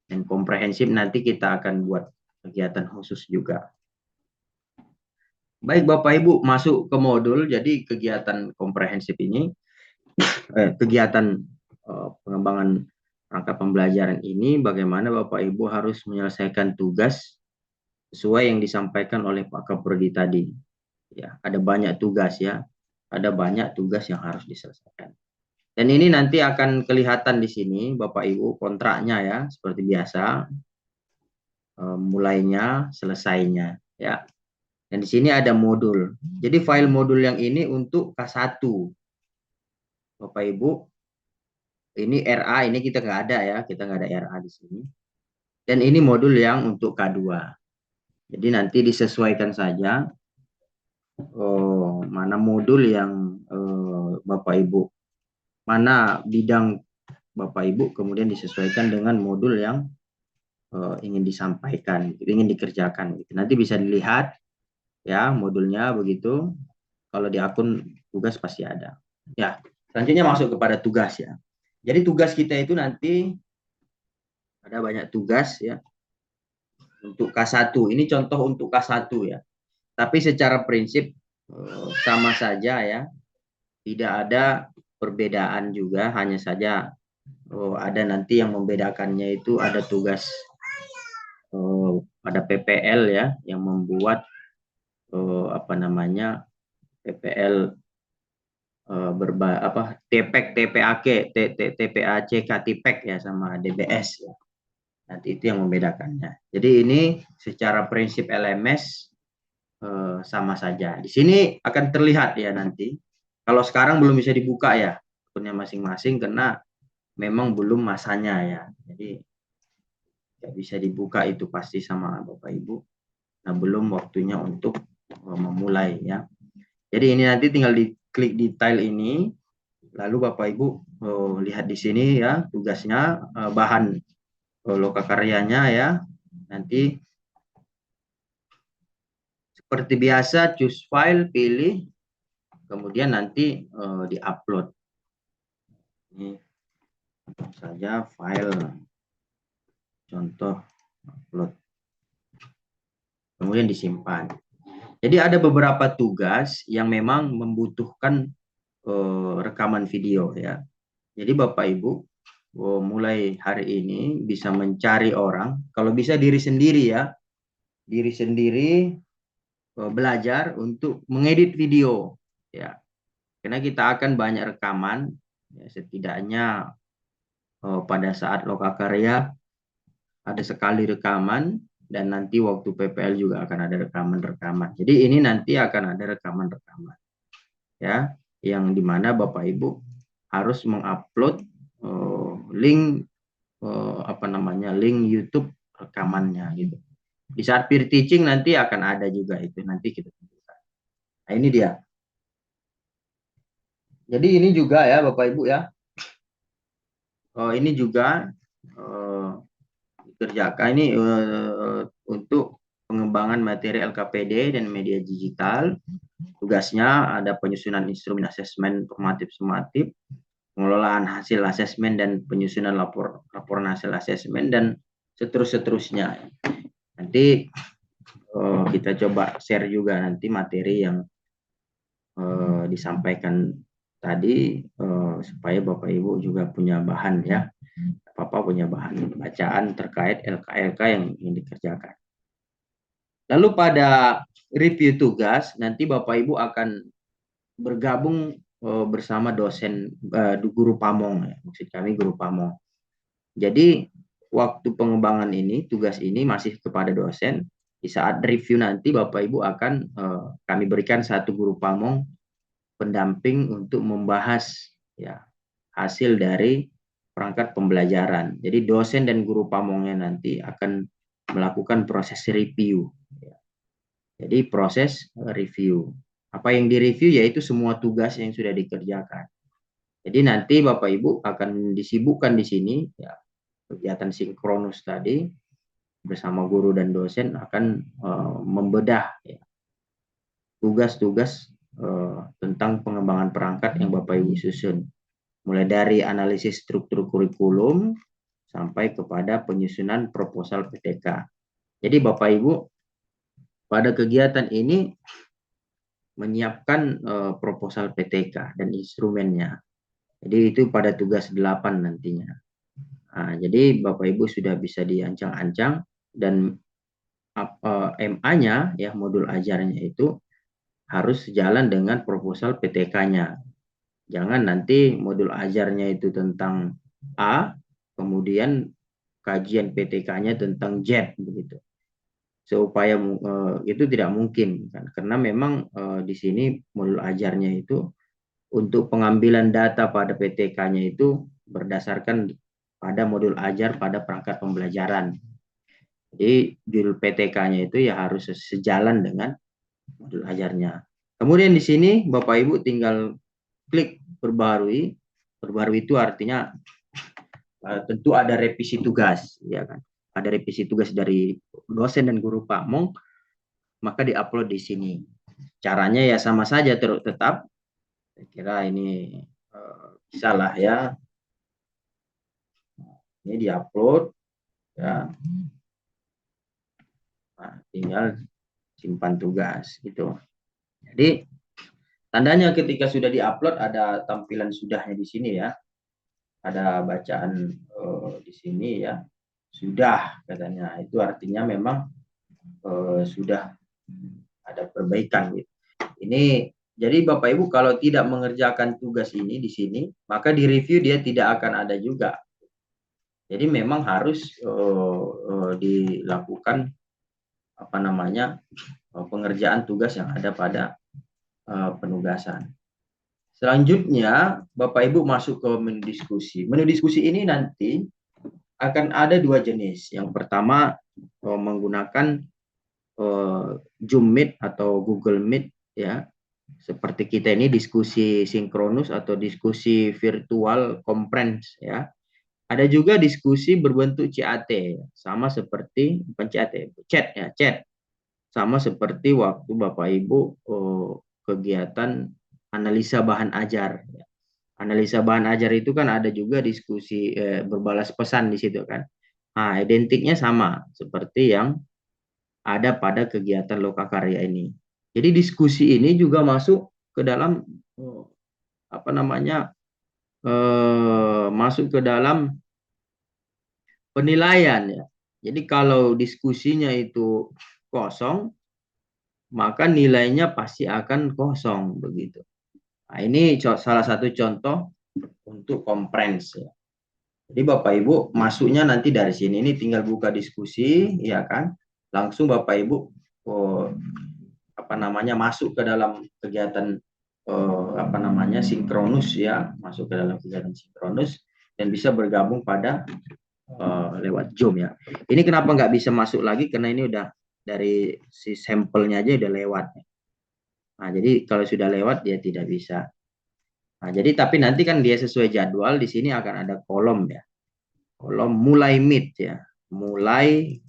Dan komprehensif nanti kita akan buat kegiatan khusus juga. Baik Bapak Ibu, masuk ke modul. Jadi kegiatan komprehensif ini, kegiatan pengembangan perangkat pembelajaran ini, bagaimana Bapak Ibu harus menyelesaikan tugas sesuai yang disampaikan oleh Pak Kaprodi tadi. Ya, ada banyak tugas ya, ada banyak tugas yang harus diselesaikan. Dan ini nanti akan kelihatan di sini Bapak Ibu kontraknya ya, seperti biasa, mulainya, selesainya ya. Dan di sini ada modul. Jadi file modul yang ini untuk K1. Bapak Ibu, ini RA, ini kita nggak ada ya, kita nggak ada RA di sini. Dan ini modul yang untuk K2. Jadi nanti disesuaikan saja mana modul yang Bapak Ibu, mana bidang Bapak Ibu, kemudian disesuaikan dengan modul yang ingin disampaikan, ingin dikerjakan. Nanti bisa dilihat ya modulnya begitu. Kalau di akun tugas pasti ada. Ya, selanjutnya masuk kepada tugas ya. Jadi tugas kita itu nanti ada banyak tugas ya. Untuk K1, ini contoh untuk K1 ya. Tapi secara prinsip sama saja ya. Tidak ada perbedaan juga, hanya saja ada nanti yang membedakannya itu ada tugas pada PPL ya, yang membuat PPL TPEC, TPAK, TPAC, KTIPEC ya, sama DBS ya. Nanti itu yang membedakannya. Jadi ini secara prinsip LMS sama saja. Di sini akan terlihat ya nanti. Kalau sekarang belum bisa dibuka ya akunnya masing-masing karena memang belum masanya ya. Jadi nggak bisa dibuka itu pasti sama Bapak Ibu. Nah, belum waktunya untuk memulai ya. Jadi ini nanti tinggal diklik detail ini, lalu Bapak Ibu lihat di sini ya tugasnya, bahan lokakaryanya ya. Nanti seperti biasa choose file, pilih, kemudian nanti di-upload. Ini saja file contoh upload. Kemudian disimpan. Jadi ada beberapa tugas yang memang membutuhkan rekaman video ya. Jadi Bapak Ibu mulai hari ini bisa mencari orang, kalau bisa diri sendiri ya, diri sendiri belajar untuk mengedit video ya. Karena kita akan banyak rekaman, ya, setidaknya pada saat lokakarya ada sekali rekaman dan nanti waktu PPL juga akan ada rekaman-rekaman. Jadi ini nanti akan ada rekaman-rekaman ya, yang dimana Bapak Ibu harus mengupload link link YouTube rekamannya gitu. Di saat peer teaching nanti akan ada juga itu, nanti kita tunjukkan. Nah ini dia. Jadi ini juga ya Bapak Ibu ya. Ini juga dikerjakan ini untuk pengembangan materi LKPD dan media digital. Tugasnya ada penyusunan instrumen asesmen formatif sumatif, pengelolaan hasil asesmen dan penyusunan laporan hasil asesmen dan seterusnya. Nanti kita coba share juga nanti materi yang disampaikan tadi supaya Bapak Ibu juga punya bahan ya. Bapak punya bahan bacaan terkait LK yang dikerjakan. Lalu pada review tugas nanti Bapak Ibu akan bergabung bersama dosen guru pamong ya. Maksud kami guru pamong. Jadi waktu pengembangan ini tugas ini masih kepada dosen. Di saat review nanti Bapak Ibu akan kami berikan satu guru pamong pendamping untuk membahas ya hasil dari perangkat pembelajaran. Jadi dosen dan guru pamongnya nanti akan melakukan proses review. Ya. Jadi proses review. Apa yang direview yaitu semua tugas yang sudah dikerjakan. Jadi nanti Bapak Ibu akan disibukkan di sini ya, kegiatan sinkronus tadi bersama guru dan dosen akan membedah ya, tugas-tugas tentang pengembangan perangkat yang Bapak Ibu susun. Mulai dari analisis struktur kurikulum sampai kepada penyusunan proposal PTK. Jadi Bapak Ibu pada kegiatan ini menyiapkan proposal PTK dan instrumennya. Jadi itu pada tugas 8 nantinya. Nah, jadi Bapak Ibu sudah bisa diancang-ancang dan MA-nya ya modul ajarnya itu harus sejalan dengan proposal PTK-nya. Jangan nanti modul ajarnya itu tentang A, kemudian kajian PTK-nya tentang Z begitu. Supaya itu tidak mungkin kan, karena memang di sini modul ajarnya itu untuk pengambilan data pada PTK-nya itu berdasarkan pada modul ajar pada perangkat pembelajaran. Jadi judul PTK-nya itu ya harus sejalan dengan modul ajarnya. Kemudian di sini Bapak Ibu tinggal klik perbarui. Perbarui itu artinya tentu ada revisi tugas, ya kan? Ada revisi tugas dari dosen dan guru pamong, maka diupload di sini. Caranya ya sama saja tetap. Saya kira ini bisa lah ya. Ini diupload, ya. Nah, tinggal simpan tugas gitu. Jadi tandanya ketika sudah diupload ada tampilan sudahnya di sini ya. Ada bacaan di sini ya. Sudah katanya. Itu artinya memang sudah ada perbaikan gitu. Ini jadi Bapak Ibu kalau tidak mengerjakan tugas ini di sini, maka di review dia tidak akan ada juga. Jadi memang harus dilakukan pengerjaan tugas yang ada pada penugasan. Selanjutnya, Bapak Ibu masuk ke menu diskusi. Menu diskusi ini nanti akan ada dua jenis. Yang pertama menggunakan Zoom Meet atau Google Meet ya. Seperti kita ini diskusi sinkronus atau diskusi virtual conference ya. Ada juga diskusi berbentuk CAT, sama seperti bukan CAT, chat ya, chat. Sama seperti waktu Bapak Ibu kegiatan analisa bahan ajar. Analisa bahan ajar itu kan ada juga diskusi berbalas pesan di situ kan. Nah, identiknya sama seperti yang ada pada kegiatan lokakarya ini. Jadi diskusi ini juga masuk ke dalam masuk ke dalam penilaian ya. Jadi kalau diskusinya itu kosong, maka nilainya pasti akan kosong begitu. Nah, ini salah satu contoh untuk conference ya. Jadi Bapak Ibu masuknya nanti dari sini, ini tinggal buka diskusi ya kan. Langsung Bapak Ibu masuk ke dalam kegiatan sinkronus ya, masuk ke dalam kegiatan sinkronus dan bisa bergabung pada lewat Zoom ya. Ini kenapa nggak bisa masuk lagi, karena ini udah dari si sampelnya aja udah lewat. Nah, jadi kalau sudah lewat dia tidak bisa. Nah, jadi tapi nanti kan dia sesuai jadwal, di sini akan ada kolom ya. Kolom mulai meet ya. Mulai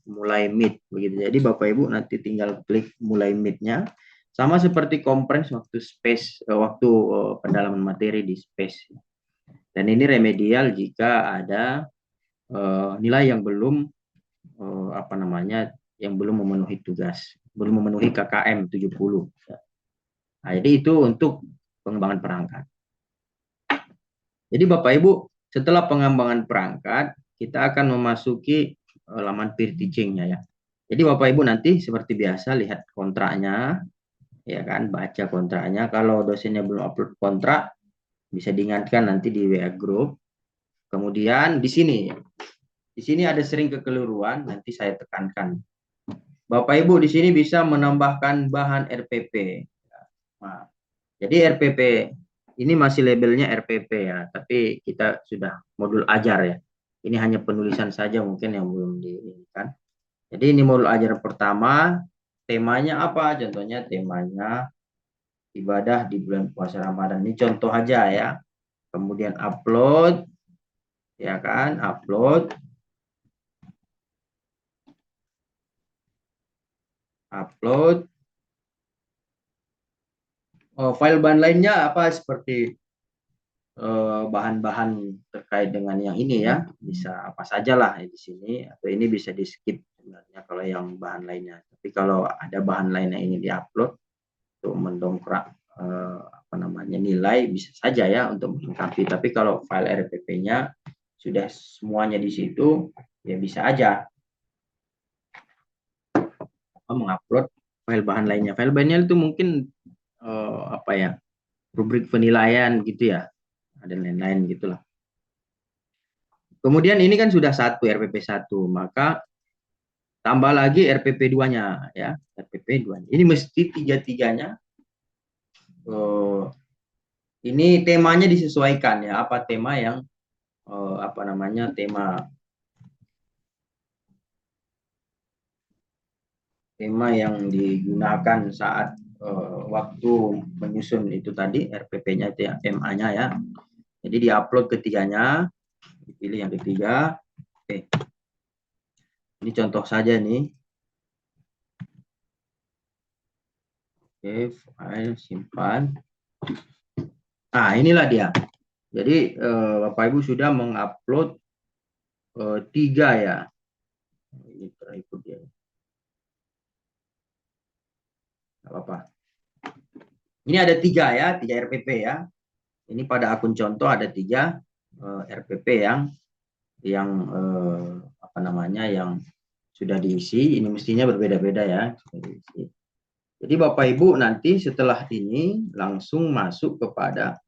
meet begitu. Jadi Bapak Ibu nanti tinggal klik mulai meet-nya. Sama seperti conference waktu pendalaman materi di space. Dan ini remedial jika ada nilai yang belum yang belum memenuhi tugas, belum memenuhi KKM 70. Nah, jadi itu untuk pengembangan perangkat. Jadi Bapak Ibu, setelah pengembangan perangkat, kita akan memasuki laman peer teaching-nya ya. Jadi Bapak Ibu nanti seperti biasa lihat kontraknya, ya kan, baca kontraknya. Kalau dosennya belum upload kontrak, bisa diingatkan nanti di WA group. Kemudian di sini ada sering kekeliruan, nanti saya tekankan. Bapak Ibu di sini bisa menambahkan bahan RPP. Nah, jadi RPP ini masih labelnya RPP ya, tapi kita sudah modul ajar ya. Ini hanya penulisan saja mungkin yang belum diinginkan. Jadi ini modul ajar pertama, temanya apa? Contohnya temanya ibadah di bulan puasa Ramadan. Ini contoh aja ya. Kemudian upload, ya kan? Upload. File bahan lainnya apa seperti bahan-bahan terkait dengan yang ini ya, bisa apa saja lah di sini, atau ini bisa di skip sebenarnya kalau yang bahan lainnya. Tapi kalau ada bahan lain yang ingin diupload untuk mendongkrak nilai, bisa saja ya untuk melengkapi. Tapi kalau file RPP-nya sudah semuanya di situ, ya bisa aja mengupload file bahan lainnya. File bahannya itu mungkin rubrik penilaian gitu ya, dan lain-lain gitulah. Kemudian ini kan sudah satu RPP 1, maka tambah lagi RPP 2-nya ya, RPP 2. Ini mesti tiga-tiganya ini temanya disesuaikan ya, apa tema yang tema yang digunakan saat waktu menyusun itu tadi, RPP-nya itu ya, MA-nya ya. Jadi diupload ketiganya, dipilih yang ketiga. Oke. Ini contoh saja nih. Oke, file simpan. Nah, inilah dia. Jadi Bapak Ibu sudah mengupload 3 ya. Ini terikut ya. Nggak apa-apa. Ini ada 3 ya, 3 RPP ya. Ini pada akun contoh ada 3 RPP yang sudah diisi. Ini mestinya berbeda-beda ya. Jadi Bapak Ibu nanti setelah ini langsung masuk kepada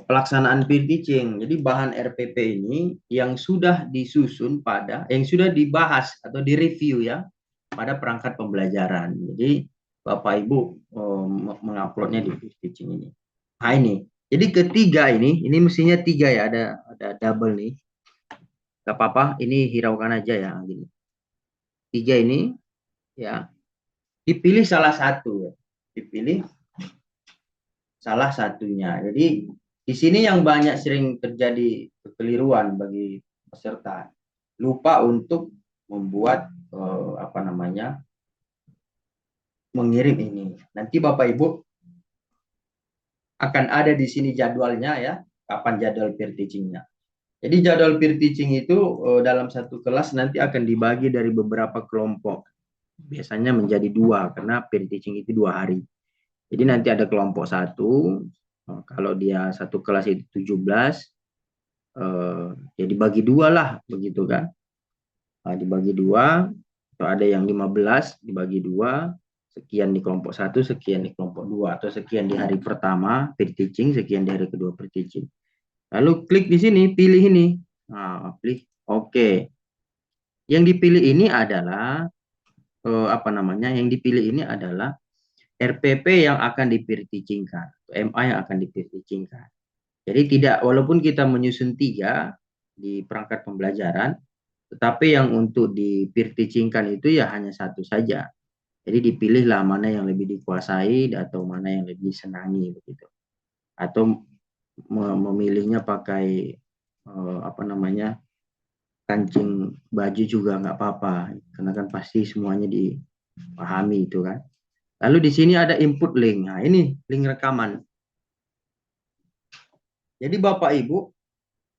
pelaksanaan peer teaching. Jadi bahan RPP ini yang sudah disusun yang sudah dibahas atau direview ya pada perangkat pembelajaran. Jadi Bapak Ibu menguploadnya di Peer Teaching ini. Nah ini, jadi ketiga ini mestinya 3 ya, ada double nih. Gak apa-apa, ini hiraukan aja ya. Gini. 3 ini ya dipilih salah satu, ya. Dipilih salah satunya. Jadi di sini yang banyak sering terjadi kekeliruan bagi peserta, lupa untuk membuat mengirim ini. Nanti Bapak Ibu akan ada di sini jadwalnya ya, kapan jadwal peer teaching-nya. Jadi jadwal peer teaching itu dalam satu kelas nanti akan dibagi dari beberapa kelompok. Biasanya menjadi 2 karena peer teaching itu 2 hari. Jadi nanti ada kelompok 1, kalau dia satu kelas itu 17, ya dibagi 2 lah begitu kan. Nah, dibagi 2, atau ada yang 15 dibagi 2, sekian di kelompok 1, sekian di kelompok 2, atau sekian di hari pertama peer teaching, sekian di hari kedua peer teaching. Lalu klik di sini, pilih ini. Nah, pilih oke. Yang dipilih ini adalah yang dipilih ini adalah RPP yang akan di peer teaching-kan, MA yang akan di peer teaching-kan. Jadi tidak, walaupun kita menyusun 3 di perangkat pembelajaran, tetapi yang untuk di peer teaching-kan itu ya hanya 1 saja. Jadi dipilihlah mana yang lebih dikuasai atau mana yang lebih senangi begitu. Atau memilihnya pakai kancing baju juga nggak apa-apa, karena kan pasti semuanya dipahami itu kan. Lalu di sini ada input link. Nah, ini link rekaman. Jadi Bapak Ibu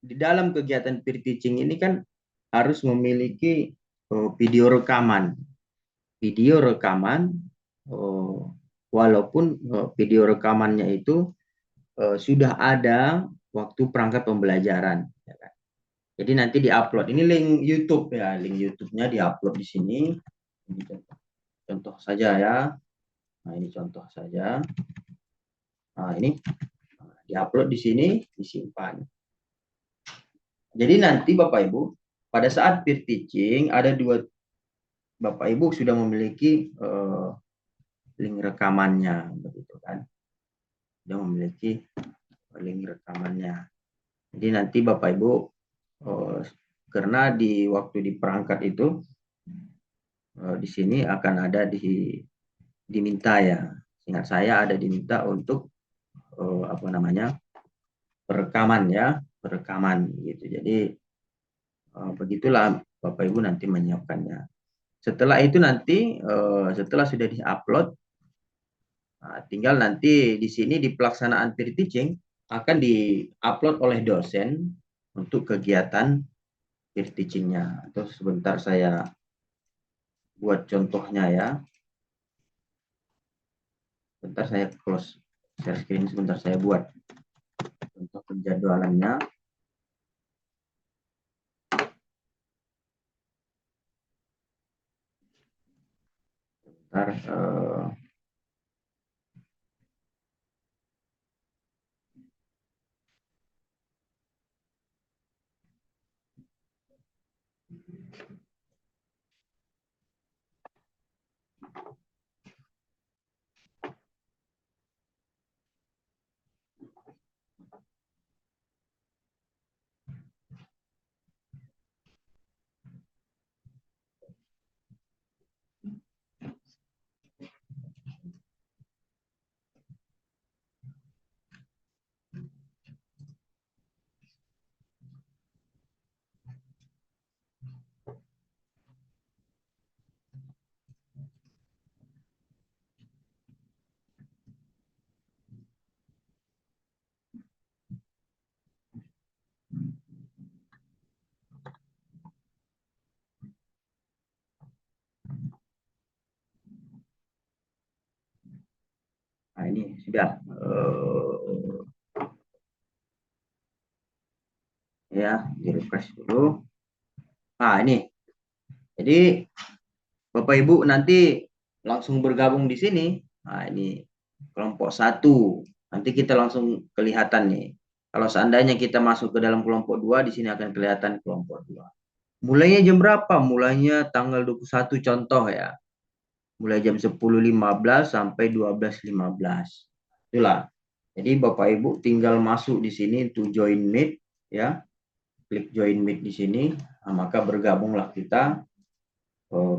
di dalam kegiatan peer teaching ini kan harus memiliki video rekaman. Video rekaman walaupun video rekamannya itu sudah ada waktu perangkat pembelajaran. Ya kan? Jadi nanti diupload. Ini link YouTube ya, link YouTube-nya diupload di sini. Ini contoh saja ya. Nah ini contoh saja. Nah ini diupload di sini, disimpan. Jadi nanti Bapak Ibu pada saat peer teaching ada 2, Bapak Ibu sudah memiliki link rekamannya, begitu kan? Sudah memiliki link rekamannya. Jadi nanti Bapak Ibu karena di waktu di perangkat itu di sini akan ada diminta ya. Ingat saya ada diminta untuk perekaman ya, perekaman gitu. Jadi begitulah Bapak Ibu nanti menyiapkannya. Setelah itu nanti setelah sudah diupload, tinggal nanti di sini di pelaksanaan peer teaching akan diupload oleh dosen untuk kegiatan peer teaching-nya. Atau sebentar saya buat contohnya ya. Sebentar saya close share screen, sebentar saya buat contoh penjadwalannya. Sebentar. Nah ini sudah ya, di refresh dulu. Nah ini, jadi Bapak Ibu nanti langsung bergabung di sini. Nah ini kelompok 1, nanti kita langsung kelihatan nih. Kalau seandainya kita masuk ke dalam kelompok 2, di sini akan kelihatan kelompok 2. Mulainya jam berapa? Mulainya tanggal 21 contoh ya. mulai jam 10.15 sampai 12.15. Itulah. Jadi Bapak Ibu tinggal masuk di sini to join meet ya. Klik join meet di sini, nah, maka bergabunglah kita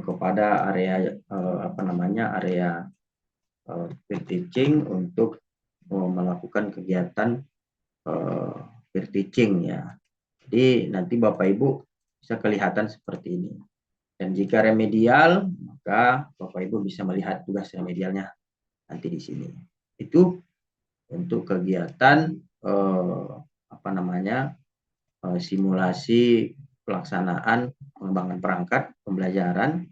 kepada area area peer teaching untuk melakukan kegiatan peer teaching ya. Jadi nanti Bapak Ibu bisa kelihatan seperti ini. Dan jika remedial, maka Bapak Ibu bisa melihat tugas remedialnya nanti di sini. Itu untuk kegiatan simulasi pelaksanaan pengembangan perangkat pembelajaran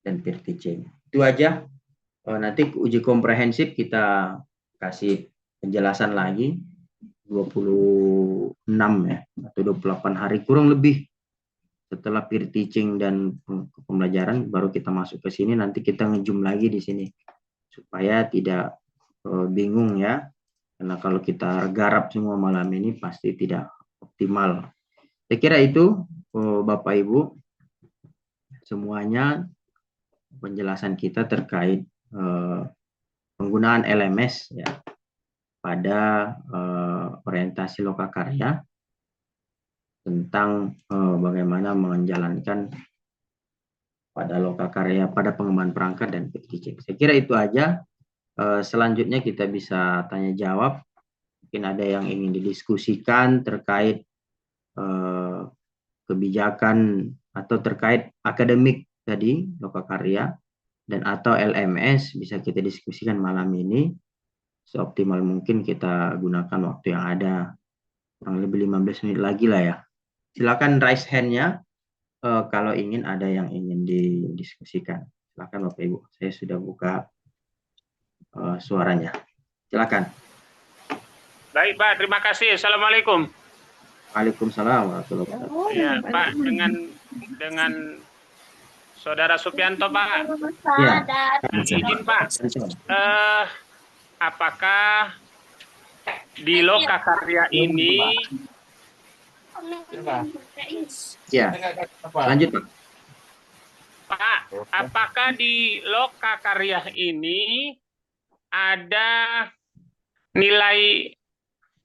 dan peer teaching. Itu aja. Nanti uji komprehensif kita kasih penjelasan lagi 26 ya atau 28 hari kurang lebih setelah peer teaching dan pembelajaran baru kita masuk ke sini. Nanti kita ngejum lagi di sini supaya tidak bingung ya, karena kalau kita garap semua malam ini pasti tidak optimal. Saya kira itu Bapak Ibu semuanya penjelasan kita terkait penggunaan LMS ya pada orientasi lokakarya, tentang bagaimana menjalankan pada lokakarya pada pengembangan perangkat dan peer teaching. Saya kira itu aja. Selanjutnya kita bisa tanya jawab. Mungkin ada yang ingin didiskusikan terkait kebijakan atau terkait akademik tadi lokakarya dan atau LMS, bisa kita diskusikan malam ini. Seoptimal mungkin kita gunakan waktu yang ada, kurang lebih 15 menit lagi lah ya. Silakan raise hand-nya kalau ingin ada yang ingin didiskusikan. Silakan Bapak Ibu, saya sudah buka suaranya. Silakan. Baik Pak, terima kasih. Assalamualaikum. Waalaikumsalam warahmatullahi wabarakatuh. Ya Pak, dengan Saudara Supianto Pak. Ya. Izin Pak. Apakah di lokakarya ini Ya. Lanjut Pak. Pak, apakah di lokakarya ini ada nilai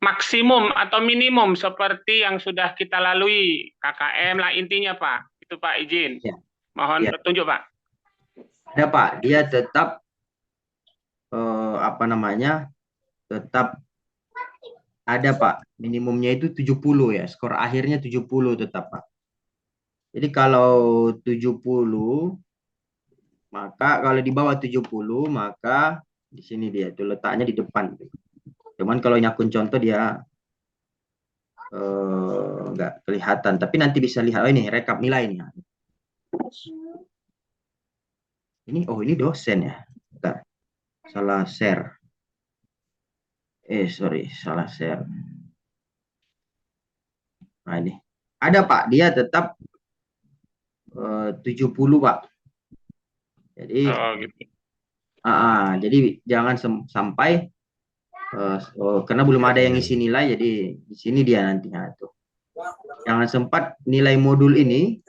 maksimum atau minimum seperti yang sudah kita lalui KKM lah intinya Pak? Itu Pak izin. Ya. Mohon Ya. petunjuk Pak. Ada Pak, dia tetap tetap ada Pak, minimumnya itu 70 ya, skor akhirnya 70 tetap Pak. Jadi kalau 70, maka kalau di bawah 70 maka di sini dia itu letaknya di depan. Cuman kalau ini akun contoh dia nggak kelihatan, tapi nanti bisa lihat. Oh ini rekap nilai ini. Ini dosen ya. Bentar. Salah share. Salah share. Nah ini. Ada Pak, dia tetap 70 Pak. Jadi gitu. jadi jangan sampai karena belum ada yang isi nilai, jadi di sini dia nantinya tuh. Jangan sempat nilai modul ini,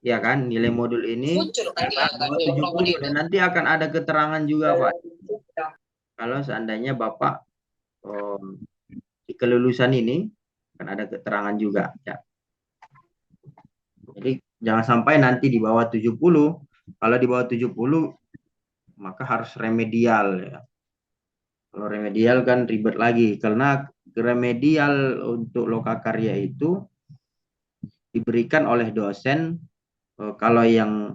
ya kan, nilai modul ini 70 dan nanti akan ada keterangan juga Pak. Kalau seandainya Bapak di kelulusan ini akan ada keterangan juga ya. Jadi jangan sampai nanti di bawah 70. Kalau di bawah 70 maka harus remedial ya. Kalau remedial kan ribet lagi, karena remedial untuk lokakarya itu diberikan oleh dosen kalau yang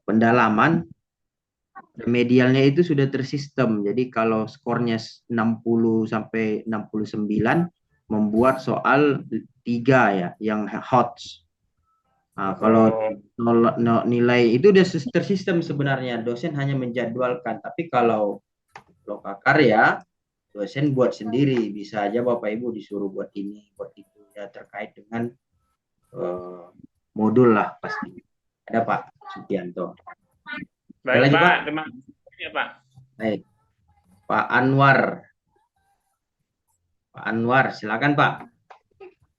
pendalaman remedialnya itu sudah tersistem. Jadi kalau skornya 60 sampai 69 membuat soal 3 ya yang HOTS. Nah, kalau nilai itu udah tersistem sebenarnya, dosen hanya menjadwalkan. Tapi kalau lokakarya dosen buat sendiri, bisa aja Bapak Ibu disuruh buat ini, buat itu ya, terkait dengan modul lah pasti. Ada Pak Supianto. Baik lagi, Pak, terima kasih ya Pak. Baik. Pak Anwar. Pak Anwar, silakan Pak.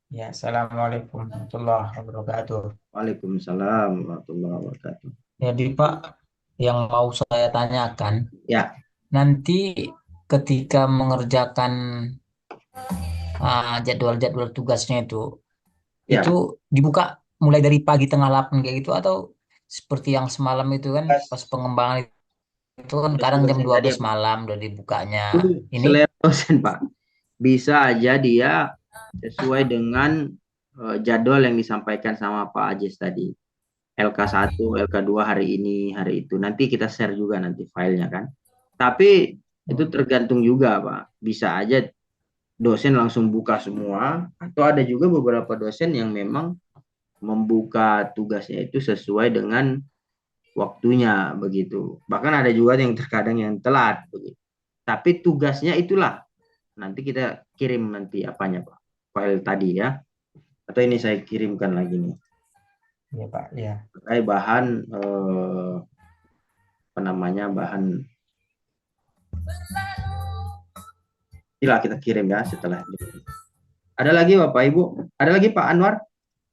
Ya, Assalamualaikum warahmatullahi wabarakatuh. Waalaikumsalam warahmatullahi wabarakatuh. Jadi Pak, yang mau saya tanyakan, Ya, nanti ketika mengerjakan jadwal-jadwal tugasnya ya. itu dibuka mulai dari pagi tengah 8 kayak gitu, atau seperti yang semalam itu kan Tugas pas pengembangan itu kan kadang tugas jam yang tadi 12 apa? malam udah dibukanya. Itu Ini selera dosen, Pak. Bisa aja dia sesuai dengan jadwal yang disampaikan sama Pak Ajis tadi. LK1, LK2 hari ini, hari itu. Nanti kita share juga nanti filenya kan. Tapi itu tergantung juga, Pak. Bisa aja dosen langsung buka semua, atau ada juga beberapa dosen yang memang membuka tugasnya itu sesuai dengan waktunya begitu. Bahkan ada juga yang terkadang yang telat begitu. Tapi tugasnya itulah nanti kita kirim nanti apanya Pak, file tadi ya, atau ini saya kirimkan lagi nih ya Pak, ya. pakai bahan apa namanya, bahan inilah kita kirim ya setelah ini. Ada lagi Bapak Ibu, ada lagi Pak Anwar?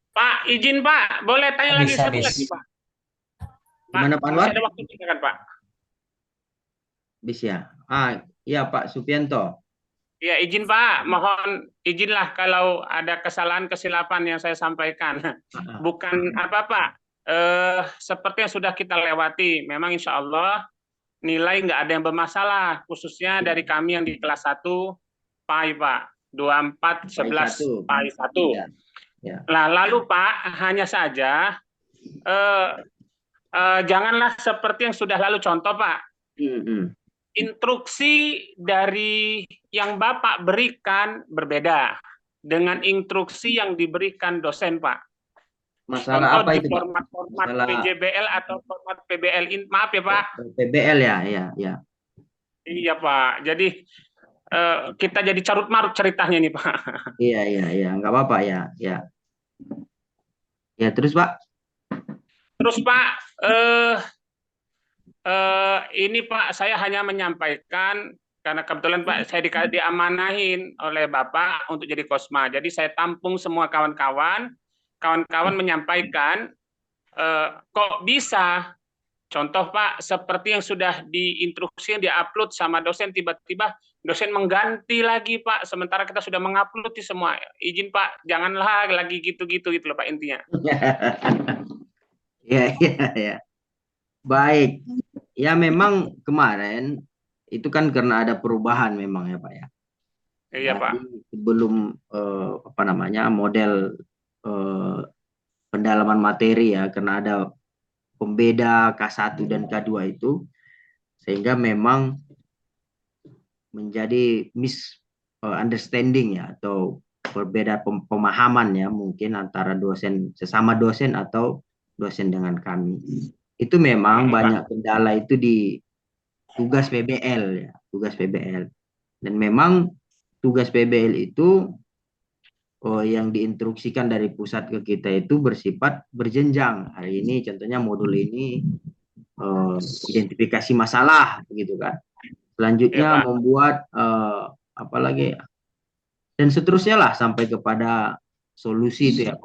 Pak, izin Pak, boleh tanya lagi satu Habis. lagi Pak. Gimana Pak Anwar? Masih ada waktu kan Pak? Bisa. Iya Pak Supianto. Ya izin Pak, mohon izinlah kalau ada kesalahan kesilapan yang saya sampaikan. Bukan apa Pak, seperti yang sudah kita lewati, memang insya Allah nilai nggak ada yang bermasalah, khususnya dari kami yang di kelas 1 PAI Pak, 24 11 PAI 1. Ya. Nah, lalu Pak, hanya saja janganlah seperti yang sudah lalu, contoh Pak. Instruksi dari yang Bapak berikan berbeda dengan instruksi yang diberikan dosen, Pak. Masalah contoh apa di itu, Pak? format Masalah PJBL atau format PBL. Maaf ya, Pak. PBL ya. Iya, Pak. Jadi kita jadi carut-marut ceritanya nih, Pak. Iya, nggak apa-apa ya. Ya, terus Pak? Terus Pak, ini Pak, saya hanya menyampaikan karena kebetulan Pak saya diamanahin oleh Bapak untuk jadi Kosma. Jadi saya tampung semua kawan-kawan menyampaikan kok bisa. Contoh Pak, seperti yang sudah diinstruksi, yang diupload sama dosen, tiba-tiba dosen mengganti lagi Pak, sementara kita sudah mengupload di semua. Izin Pak, janganlah lagi gitu-gitu gitu loh Pak intinya. Ya. Baik. Ya memang kemarin itu kan karena ada perubahan memang ya Pak ya. Iya Pak. Sebelum apa namanya, model pendalaman materi ya, karena ada pembeda K1 dan K2 itu, sehingga memang menjadi misunderstanding ya, atau berbeda pemahaman ya mungkin antara dosen, sesama dosen atau dosen dengan kami. Itu memang banyak kendala itu di tugas PBL ya, tugas PBL. Dan memang tugas PBL itu yang diinstruksikan dari pusat ke kita itu bersifat berjenjang. Hari ini contohnya modul ini identifikasi masalah begitu kan. Selanjutnya membuat apa lagi dan seterusnya lah sampai kepada solusi itu ya,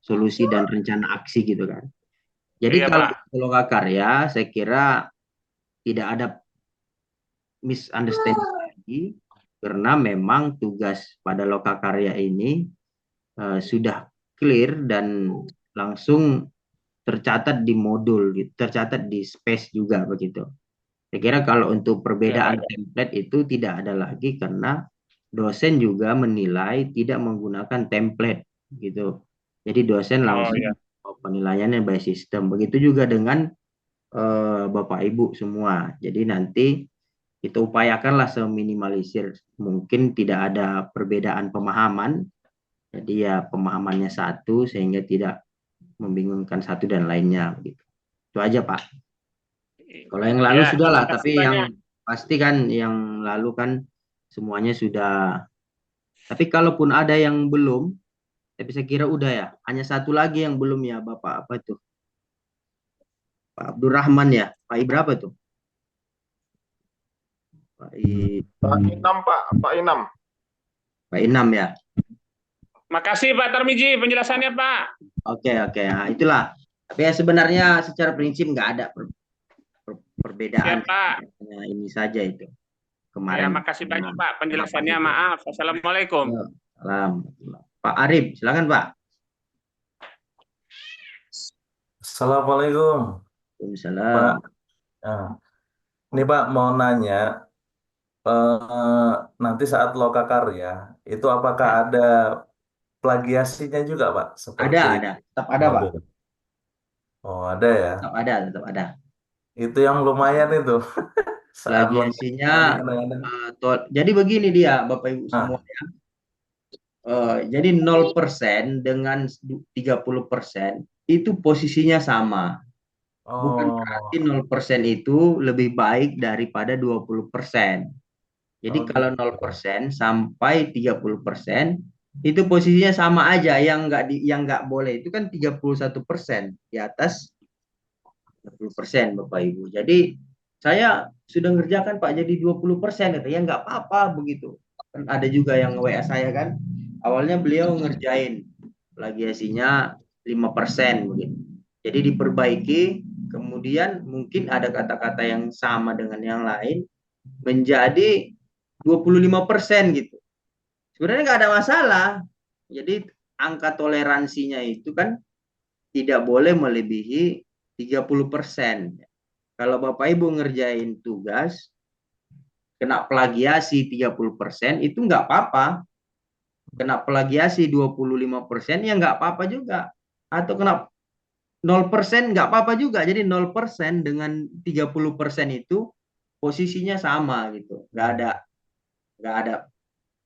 solusi dan rencana aksi gitu kan. Jadi kalau loka karya saya kira tidak ada misunderstanding lagi, karena memang tugas pada loka karya ini sudah clear dan langsung tercatat di modul, tercatat di space juga begitu. Saya kira kalau untuk perbedaan template itu tidak ada lagi, karena dosen juga menilai tidak menggunakan template gitu. Jadi dosen langsung penilaiannya by system. Begitu juga dengan Bapak Ibu semua. Jadi nanti kita upayakanlah seminimalisir mungkin tidak ada perbedaan pemahaman. Jadi ya pemahamannya satu sehingga tidak membingungkan satu dan lainnya gitu. Itu aja Pak. Kalau yang lalu sudahlah, tapi yang pasti kan yang lalu kan semuanya sudah. Tapi kalaupun ada yang belum, tapi saya kira udah ya. Hanya satu lagi yang belum ya Bapak, apa tuh? Pak Abdurrahman ya. Pak berapa tuh? Pak Inam Pak, Pak Inam. Pak Inam ya. Makasih Pak Tarmizi penjelasannya Pak. Oke. Nah, itulah. Tapi ya sebenarnya secara prinsip nggak ada perbedaan. Siap Pak. Hanya ini saja itu. Ya, Kemarin. makasih banyak Pak penjelasannya. Maaf. Assalamualaikum. Salam. Pak Arif, silakan Pak. Assalamualaikum, Waalaikumsalam. Pak. Nah, ini Pak mau nanya, nanti saat lokakarya itu apakah ada plagiasinya juga Pak? Seperti Ada. Tetap ada Pak. modul. Oh ada ya. Tetap ada. Itu yang lumayan itu. Saat Plagiasinya, kadang-kadang. jadi begini dia Bapak Ibu Ah. semua ya. Jadi 0% dengan 30% itu posisinya sama. Bukan berarti 0% itu lebih baik daripada 20%. Jadi Oh, kalau gitu. 0% sampai 30% itu posisinya sama aja. Yang nggak boleh itu kan 31%, di atas 30% Bapak Ibu. Jadi saya sudah ngerjakan Pak jadi 20%, katanya nggak apa-apa begitu. Kan ada juga yang WA saya kan, awalnya beliau ngerjain plagiasinya 5% begitu. Jadi diperbaiki, kemudian mungkin ada kata-kata yang sama dengan yang lain menjadi 25% gitu. Sebenarnya nggak ada masalah. Jadi angka toleransinya itu kan tidak boleh melebihi 30%. Kalau Bapak Ibu ngerjain tugas kena plagiasi 30% itu nggak apa-apa. Kena plagiasi 25% ya nggak apa-apa juga. Atau kena 0% nggak apa-apa juga. Jadi 0% dengan 30% itu posisinya sama gitu. Nggak ada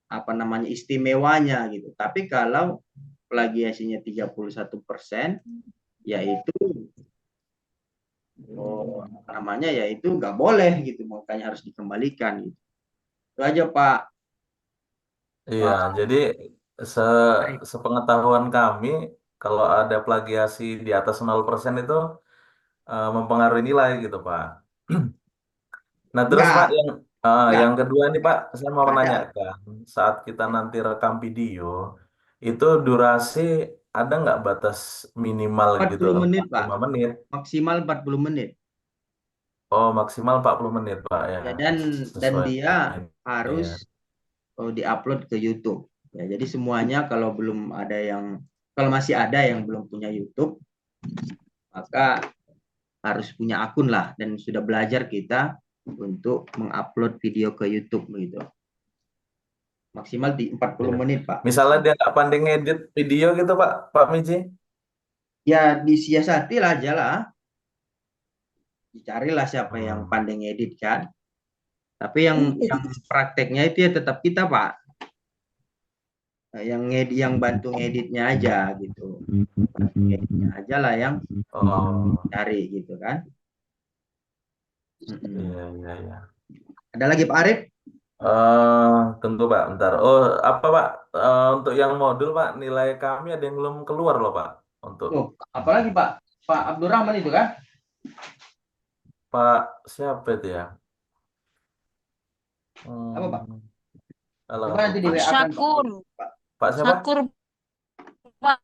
apa namanya istimewanya gitu. Tapi kalau plagiasinya 31%, yaitu namanya yaitu nggak boleh gitu, makanya harus dikembalikan gitu. Itu aja Pak. Iya, jadi sepengetahuan kami kalau ada plagiasi di atas 0% itu mempengaruhi nilai gitu Pak. Nah terus Pak Enggak, yang kedua nih Pak, saya mau ada menanyakan saat kita nanti rekam video itu durasi ada nggak batas minimal gitu 40 menit Pak, 5 menit? maksimal 40 menit Oh maksimal 40 menit Pak ya, ya, dan sesuai dia ini harus ya. diupload ke YouTube ya. Jadi semuanya kalau masih ada yang belum punya YouTube, maka harus punya akun lah, dan sudah belajar kita untuk mengupload video ke YouTube begitu. Maksimal di 40 menit Pak. Misalnya dia nggak pandai ngedit video gitu Pak Miji? Ya disiasati lah aja lah. Dicarilah siapa yang pandai ngedit kan. Tapi yang prakteknya itu ya tetap kita Pak. Yang bantu ngeditnya aja gitu. Bantu ngeditnya aja lah yang cari gitu kan. Iya. Ada lagi Pak Arif? Tentu Pak, bentar. Oh, apa Pak? Untuk yang modul Pak, nilai kami ada yang belum keluar loh Pak. Untuk apalagi Pak? Pak Abdurrahman itu kan? Pak siapa itu ya? Apa Pak? Halo, Coba nanti di WA kan, Syakur. Pak siapa? Syakur Pak.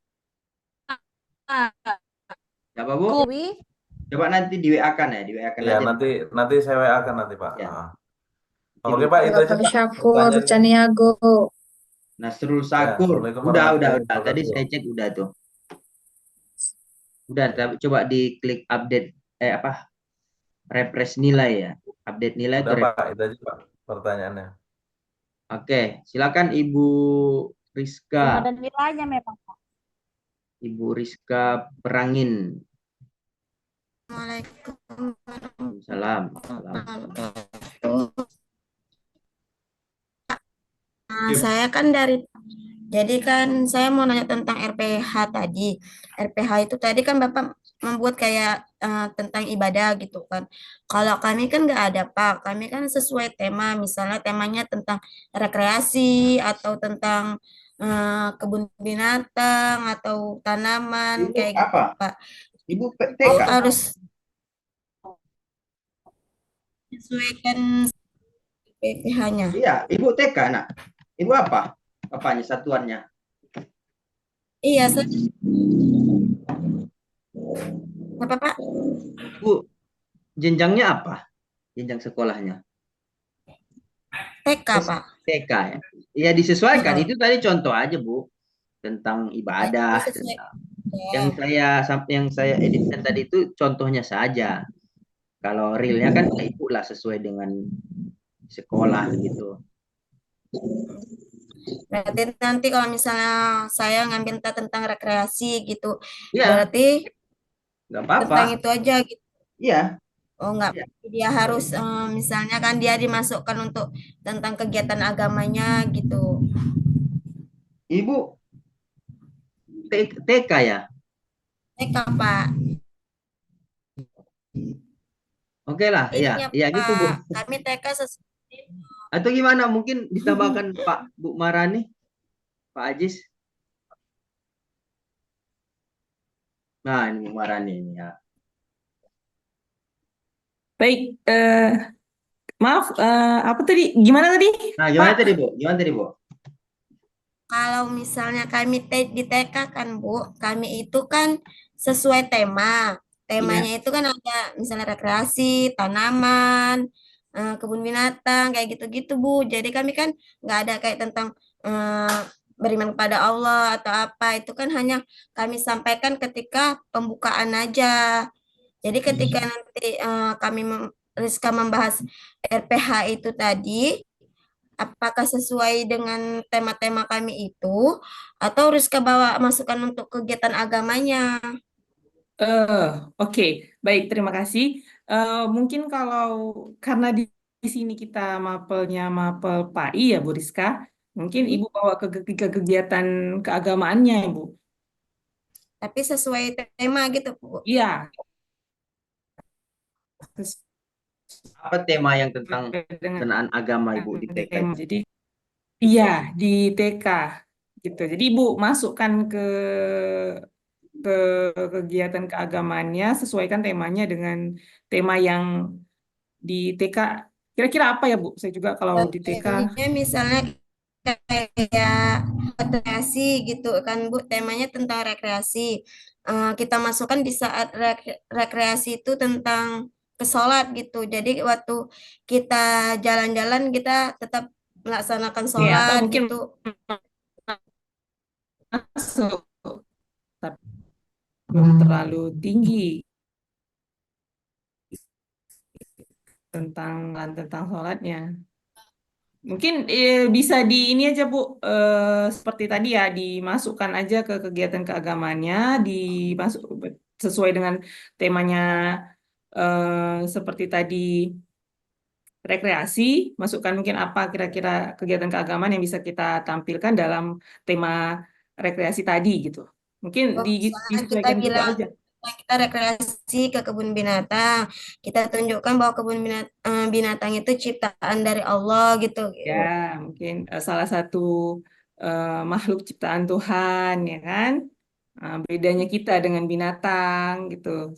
Siapa Bu? Kuwi. Coba nanti di WA kan ya, di WA kan Ya, aja. nanti saya WA kan nanti Pak. Ya. Oke Pak, itu aja Pak. Syakur Caniago. Nasrul Ya, Sakur. Assalamualaikum Udah. warahmatullahi Tadi wabarakatuh. saya cek udah tuh. Udah, coba diklik update refresh nilai ya. Update nilai Udah itu Pak, itu aja Pak pertanyaannya. Oke, silakan Ibu Rizka. Ada nilainya memang Pak. Ibu Rizka Perangin. Salam. Saya kan jadi kan saya mau nanya tentang RPH tadi. RPH itu tadi kan Bapak membuat kayak tentang ibadah gitu kan. Kalau kami kan nggak ada Pak. Kami kan sesuai tema. Misalnya temanya tentang rekreasi atau tentang kebun binatang atau tanaman Ibu kayak gitu apa? Pak. Ibu TK. Harus sesuaikan PPH-nya. Iya, Ibu TK nak. Ibu apa? Apanya satuannya? Iya, apa Pak? Bu, jenjangnya apa? Jenjang sekolahnya? TK Pak. TK ya. Ya disesuaikan. Heeh. Itu tadi contoh aja, Bu, tentang Itu ibadah, sesuai. tentang Ya. yang saya editkan tadi itu contohnya saja. Kalau realnya kan Ibu lah sesuai dengan sekolah gitu. Berarti nanti kalau misalnya saya ngambil tentang rekreasi gitu, Iya, berarti nggak apa-apa. tentang itu aja gitu. Iya. Oh enggak, dia harus misalnya kan dia dimasukkan untuk tentang kegiatan agamanya gitu. Ibu TK ya? TK Pak. Oke lah, Ininya ya gitu Bu. Pak, kami TK sesuai. Atau gimana? Mungkin ditambahkan Pak Bu Marani, Pak Ajis. Nah, ini Bu Marani ini ya. Baik, maaf, apa tadi? Gimana tadi, Nah, gimana Pak? tadi Bu? Gimana tadi Bu? Kalau misalnya kami di TK kan Bu, kami itu kan sesuai tema. Iya. Temanya itu kan ada misalnya rekreasi, tanaman, kebun binatang, kayak gitu-gitu Bu. Jadi kami kan nggak ada kayak tentang eh, beriman kepada Allah atau apa. Itu kan hanya kami sampaikan ketika pembukaan aja. Jadi ketika nanti kami Rizka membahas RPH itu tadi, apakah sesuai dengan tema-tema kami itu, atau Rizka bawa masukan untuk kegiatan agamanya? Oke, baik, terima kasih. Mungkin kalau karena di sini kita mapelnya mapel PAI ya, Bu Rizka, mungkin Ibu bawa ke kegiatan keagamaannya, Bu. Tapi sesuai tema gitu, Bu. Iya, Apa tema yang tentang sesuai dengan pelaksanaan agama Ibu di TK tema. itu? Jadi, iya, di TK gitu. Jadi Ibu masukkan ke kegiatan keagamaannya, sesuaikan temanya dengan tema yang di TK. Kira-kira apa ya, Bu? Saya juga kalau di TK. Contohnya misalnya kayak rekreasi gitu kan, Bu. Temanya tentang rekreasi. Kita masukkan di saat rekreasi itu tentang ke sholat gitu. Jadi waktu kita jalan-jalan kita tetap melaksanakan Nih, atau sholat mungkin gitu. masuk, tapi belum terlalu tinggi tentang sholatnya. Mungkin bisa di ini aja Bu, seperti tadi ya, dimasukkan aja ke kegiatan keagamaannya, dimasuk sesuai dengan temanya, seperti tadi rekreasi, masukkan mungkin apa kira-kira kegiatan keagamaan yang bisa kita tampilkan dalam tema rekreasi tadi gitu. Mungkin Oh, misalnya kita disesuaikan gitu bilang aja. kita rekreasi ke kebun binatang, kita tunjukkan bahwa kebun binatang itu ciptaan dari Allah gitu. Ya, mungkin salah satu makhluk ciptaan Tuhan, ya kan? Bedanya kita dengan binatang gitu.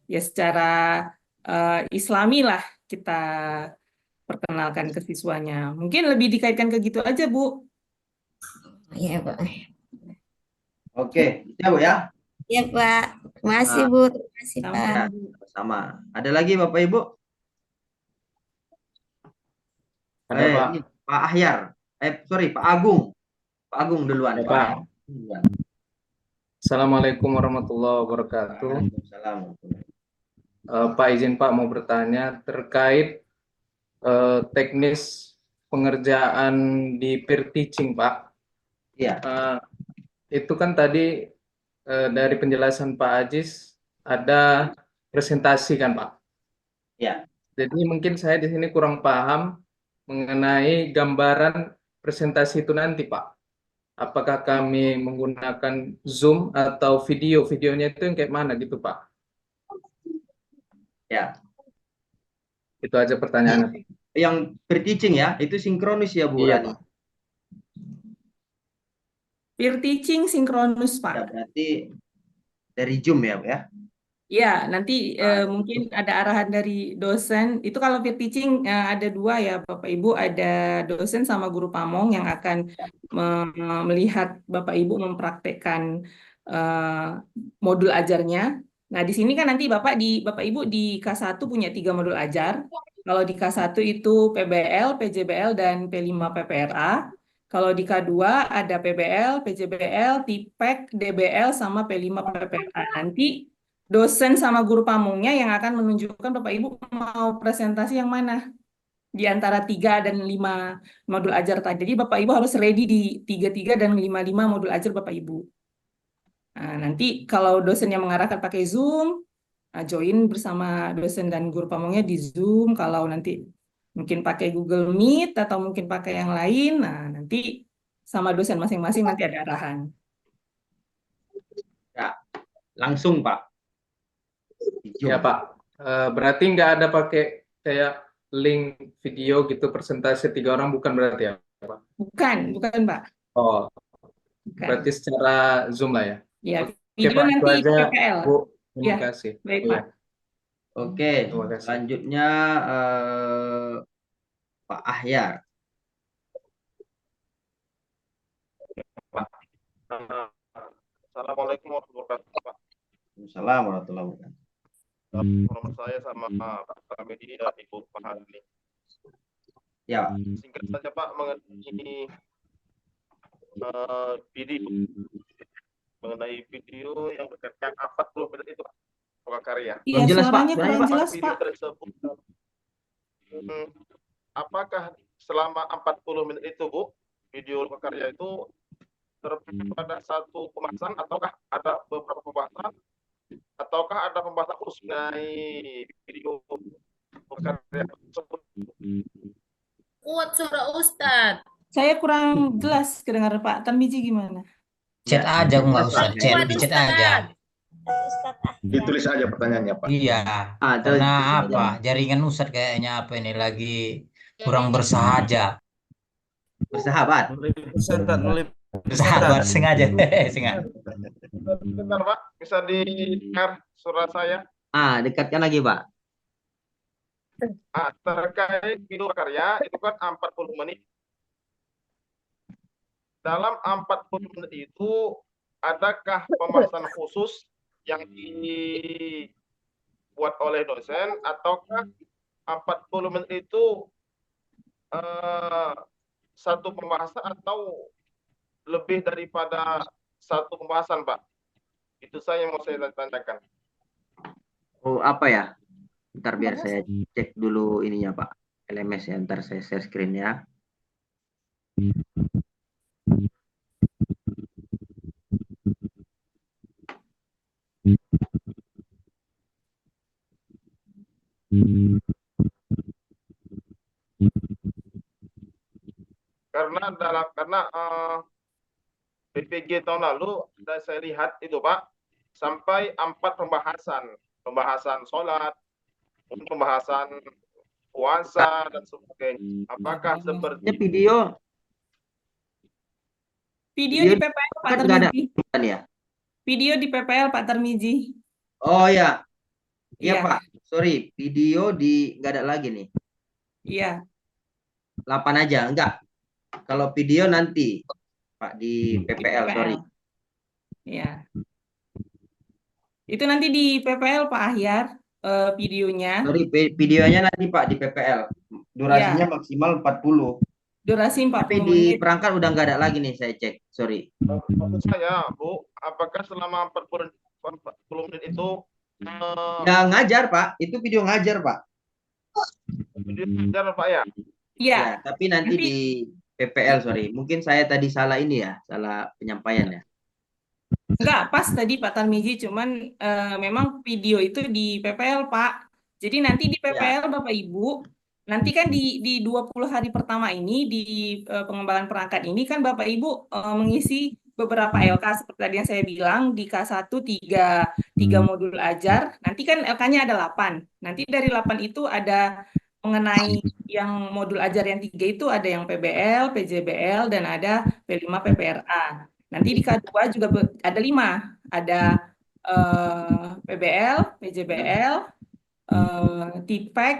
Ya secara Islami lah kita perkenalkan ke siswanya. Mungkin lebih dikaitkan ke gitu aja, Bu. Iya, Pak. Oke, ya Bu ya. Iya, Pak. Terima kasih, Nah, Bu. Terima kasih, Pak. ya, sama. Ada lagi Bapak Ibu? Ada Pak. Ini Pak Ahyar. Sorry, Pak Agung. Pak Agung duluan. Ya, Pak Pak. Agung duluan. Assalamualaikum warahmatullahi wabarakatuh. Waalaikumsalam. Pak izin Pak mau bertanya terkait teknis pengerjaan di peer teaching Pak. Iya. Itu kan tadi dari penjelasan Pak Ajis ada presentasi kan Pak. Iya. Jadi mungkin saya di sini kurang paham mengenai gambaran presentasi itu nanti Pak. Apakah kami menggunakan Zoom atau videonya itu yang kayak mana gitu Pak? Ya. Itu aja pertanyaannya. Yang per-teaching ya, itu sinkronis ya Bu Iya Rani? Pak. Peer teaching sinkronus, Ya, Pak. berarti dari Zoom ya Bu ya? Ya, nanti mungkin ada arahan dari dosen. Itu kalau peer teaching ada dua ya, Bapak Ibu. Ada dosen sama guru pamong yang akan melihat Bapak Ibu mempraktekkan eh, modul ajarnya. Nah, di sini kan nanti Bapak Ibu di K1 punya 3 modul ajar. Kalau di K1 itu PBL, PJBL, dan P5 PPRA. Kalau di K2 ada PBL, PJBL, TIPEK, DBL, sama P5 PPRA. Nanti dosen sama guru pamongnya yang akan menunjukkan Bapak Ibu mau presentasi yang mana di antara 3 dan 5 modul ajar tadi. Jadi Bapak Ibu harus ready di 3 dan 5 modul ajar Bapak Ibu. Nah, nanti kalau dosen yang mengarahkan pakai Zoom, join bersama dosen dan guru pamongnya di Zoom. Kalau nanti mungkin pakai Google Meet atau mungkin pakai yang lain, nah nanti sama dosen masing-masing nanti ada arahan. Ya, langsung Pak. Ya Pak, berarti nggak ada pakai kayak link video gitu presentasi 3 orang, bukan berarti ya Pak? Bukan Pak. Oh, Bukan. berarti secara Zoom lah ya? Ya, Oke video Pak, itu nanti aja PPL. Bu, terima Ya, kasih. baik Iya, Pak. Oke, terima kasih. selanjutnya Pak Ahyar. Assalamualaikum warahmatullahi wabarakatuh, Pak. Assalamualaikum warahmatullahi wabarakatuh. Nama saya sama Pak Pramedi dan Ibu Fahani. Ya, Singkat saja Pak mengenai video yang berkaitan 40 menit itu Pak, Lokakarya. Iya, jelas, Pak. suaranya kurang Pak. jelas Video Pak. tersebut, apakah selama 40 menit itu Bu, video Lokakarya itu terpilih pada satu pembahasan ataukah ada beberapa pembahasan ataukah ada pembahasan khusus mengenai video Lokakarya tersebut? Kuat suara Ustadz. Saya kurang jelas kedengaran Pak. Tarmizi gimana? Chat aja nggak usah chat, Kuat di chat aja. Ditulis aja pertanyaannya Pak. Iya, Ada karena apa? Jaringan Ustadz kayaknya apa ini lagi kurang bersahaja. bersahabat. Bersahabat sengaja, sengaja. Benar Pak, bisa didengar suara saya? Dekatkan lagi Pak. Terkait video karya itu kan 40 menit. Dalam 40 menit itu adakah pembahasan khusus yang dibuat oleh dosen ataukah 40 menit itu satu pembahasan atau lebih daripada satu pembahasan Pak? Itu saya mau saya tanyakan. Oh, apa ya? Ntar biar saya cek dulu ininya Pak. LMS ya, ntar saya share screen ya. Karena BPG tahun lalu dan saya lihat itu Pak sampai 4 pembahasan sholat, pembahasan puasa dan sebagainya. Apakah seperti Video di PPL Pak kan nggak ada Tarmizi. kan ya? Video di PPL Pak Tarmizi. Oh ya, iya Iya. Pak. Sorry, video di nggak ada lagi nih. Iya. 8 aja, enggak. Kalau video nanti Pak di PPL, sorry. Iya. Itu nanti di PPL Pak Ahyar videonya. Sorry, videonya nanti Pak di PPL. Durasinya maksimal 40. Durasi 40 Tapi di menit. perangkat udah nggak ada lagi nih, saya cek. Sorry. maksud saya Bu, apakah selama 40 menit itu Ya ngajar Pak, itu video ngajar Pak. video ngajar Pak ya? Iya. Ya, tapi nanti di PPL, sorry. Mungkin saya tadi salah ini ya, salah penyampaian ya. Enggak, pas tadi Pak Tarmizi, cuman memang video itu di PPL Pak. Jadi nanti di PPL Bapak Ibu, nanti kan di 20 hari pertama ini di pengembangan perangkat ini kan Bapak Ibu mengisi beberapa LK seperti tadi yang saya bilang di K1 3 modul ajar. Nanti kan LK-nya ada 8. Nanti dari 8 itu ada mengenai yang modul ajar yang 3 itu ada yang PBL, PJBL, dan ada P5 PPRA. Nanti di K2 juga ada 5. Ada PBL, PJBL, TIPEK,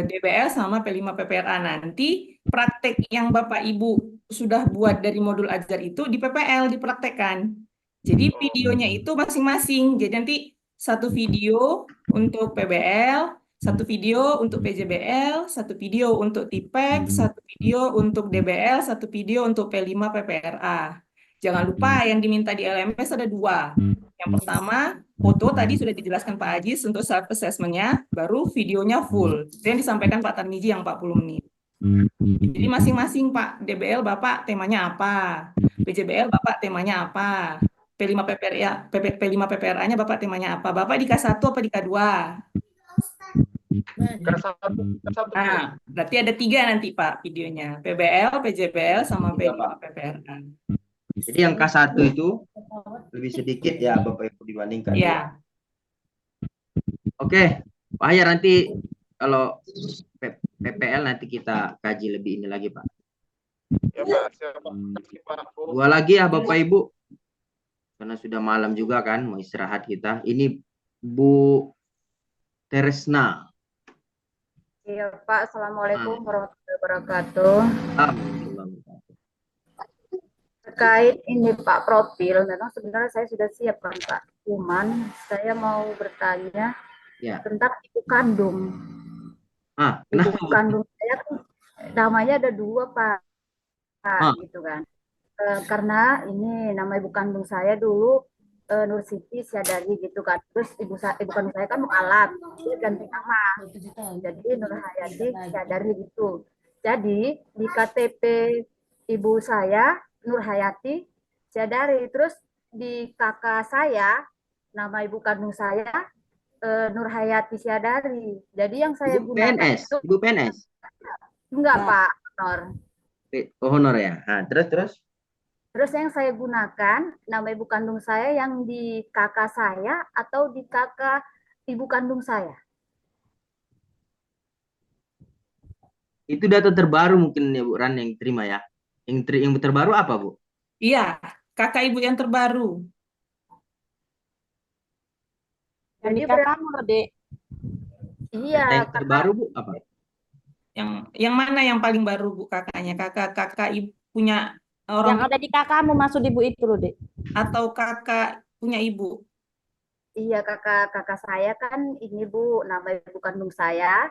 DBL sama P5 PPRA. Nanti praktek yang Bapak Ibu sudah buat dari modul ajar itu di PPL dipraktekkan. Jadi videonya itu masing-masing. Jadi nanti satu video untuk PBL, satu video untuk PJBL, satu video untuk TIPEK, satu video untuk DBL, satu video untuk P5 PPRA. Jangan lupa yang diminta di LMS ada 2. Yang pertama, foto tadi sudah dijelaskan Pak Ajis untuk self assessment-nya, baru videonya full. Itu yang disampaikan Pak Tarmizi yang 40 menit. Jadi masing-masing Pak, DBL Bapak temanya apa? PJBL Bapak temanya apa? P5 PPRA, P5 PPRA-nya Bapak temanya apa? Bapak di K1 apa di K2? K1, Nah, berarti ada 3 nanti Pak videonya. PBL, PJBL, sama Iya, P5 Pak. PPRA. Jadi yang K1 itu lebih sedikit ya Bapak Ibu dibandingkan. Ya, Oke, Pak Hayar nanti kalau PPL nanti kita kaji lebih ini lagi Pak. Ya Pak, siapa? Kasih Pak. 2 lagi ya Bapak Ibu. Karena sudah malam juga kan, mau istirahat kita. Ini Bu Teresna. Iya Pak, Assalamualaikum warahmatullahi wabarakatuh. Terkait ini Pak profil, memang sebenarnya saya sudah siap kan Pak. Cuman saya mau bertanya tentang ibu kandung. Ibu kandung saya kan namanya ada 2 Pak, gitu kan. Karena ini nama ibu kandung saya dulu Nur Siti Syadari gitu kan. Terus ibu kandung saya kan mualaf, dia ganti nama. Jadi Nur Hayati Syadari gitu. Jadi di KTP ibu saya Nur Hayati Syadari. Terus di kakak saya nama ibu kandung saya Nur Hayati Syadari. Jadi yang saya gunakan itu Ibu PNS? Enggak Pak, honor. Honor ya. Nah, terus? Terus yang saya gunakan nama ibu kandung saya yang di kakak saya atau di kakak ibu kandung saya? Itu data terbaru mungkin ya Bu Ran yang terima ya. Yang terbaru apa Bu? Iya, kakak ibu yang terbaru. Jadi kakakmu Dek. Iya. Yang terbaru Bu apa? Yang mana yang paling baru Bu kakaknya? Kakak ibu punya orang yang ada di kakakmu maksud ibu itu loh Dek. Atau kakak punya ibu? Iya, kakak saya kan ini Bu, nama ibu kandung saya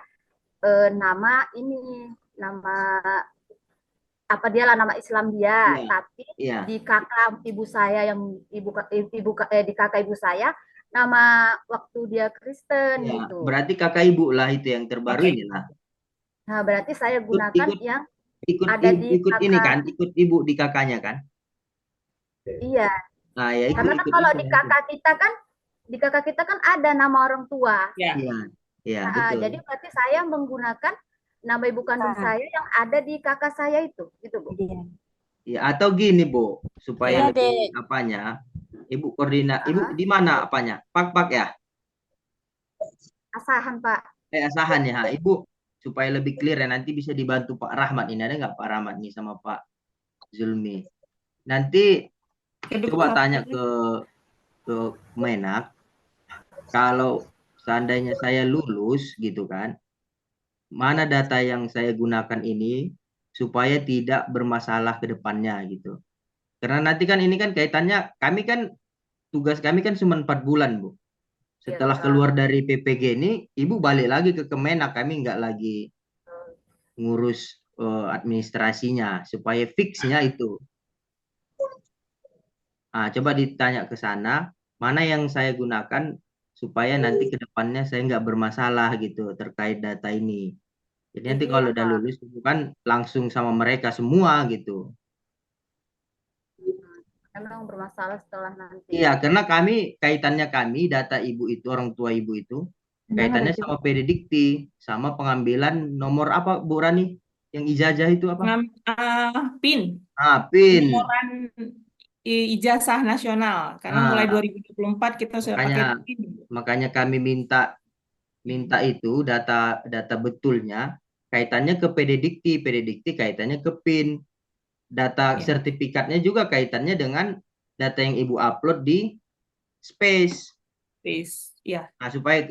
nama apa dia lah nama Islam dia, tapi di kakak ibu saya yang di kakak ibu saya nama waktu dia Kristen gitu. Berarti kakak ibu lah itu yang terbaru ini lah. Nah, berarti saya gunakan yang ikut ini kan, ikut ibu di kakaknya kan? Iya. Nah, ya itu. Karena kan kalau di kakak kita kan ada nama orang tua. Iya, betul. Jadi berarti saya menggunakan nama ibu kandung saya yang ada di kakak saya itu, gitu Bu. Iya, atau gini Bu, supaya lebih apanya? Ibu koordinat, Ibu di mana apanya? Pak ya? Asahan Pak. Asahan ya, Ibu. Supaya lebih clear ya, nanti bisa dibantu Pak Rahmat. Ini ada nggak Pak Rahmat nih sama Pak Zulmi? Nanti coba tanya ke Menak, kalau seandainya saya lulus gitu kan, mana data yang saya gunakan ini supaya tidak bermasalah ke depannya gitu. Karena nanti kan ini kan kaitannya, tugas kami kan cuma 4 bulan Bu. Setelah keluar dari PPG ini, Ibu balik lagi ke Kemenak, kami nggak lagi ngurus administrasinya, supaya fixnya itu. Coba ditanya ke sana, mana yang saya gunakan supaya nanti ke depannya saya nggak bermasalah gitu terkait data ini. Jadi nanti kalau udah lulus itu kan langsung sama mereka semua gitu. Memang bermasalah setelah nanti. Iya, karena kaitannya data ibu itu, orang tua ibu itu, kaitannya sama PDDikti, sama pengambilan nomor apa Bu Rani? Yang ijazah itu apa? PIN. PIN. Laporan ijazah nasional. Karena mulai 2024 kita sudah pakai PIN. Makanya kami minta itu data betulnya, kaitannya ke PDDikti kaitannya ke PIN. Data sertifikatnya juga kaitannya dengan data yang Ibu upload di space. Ya. Nah, supaya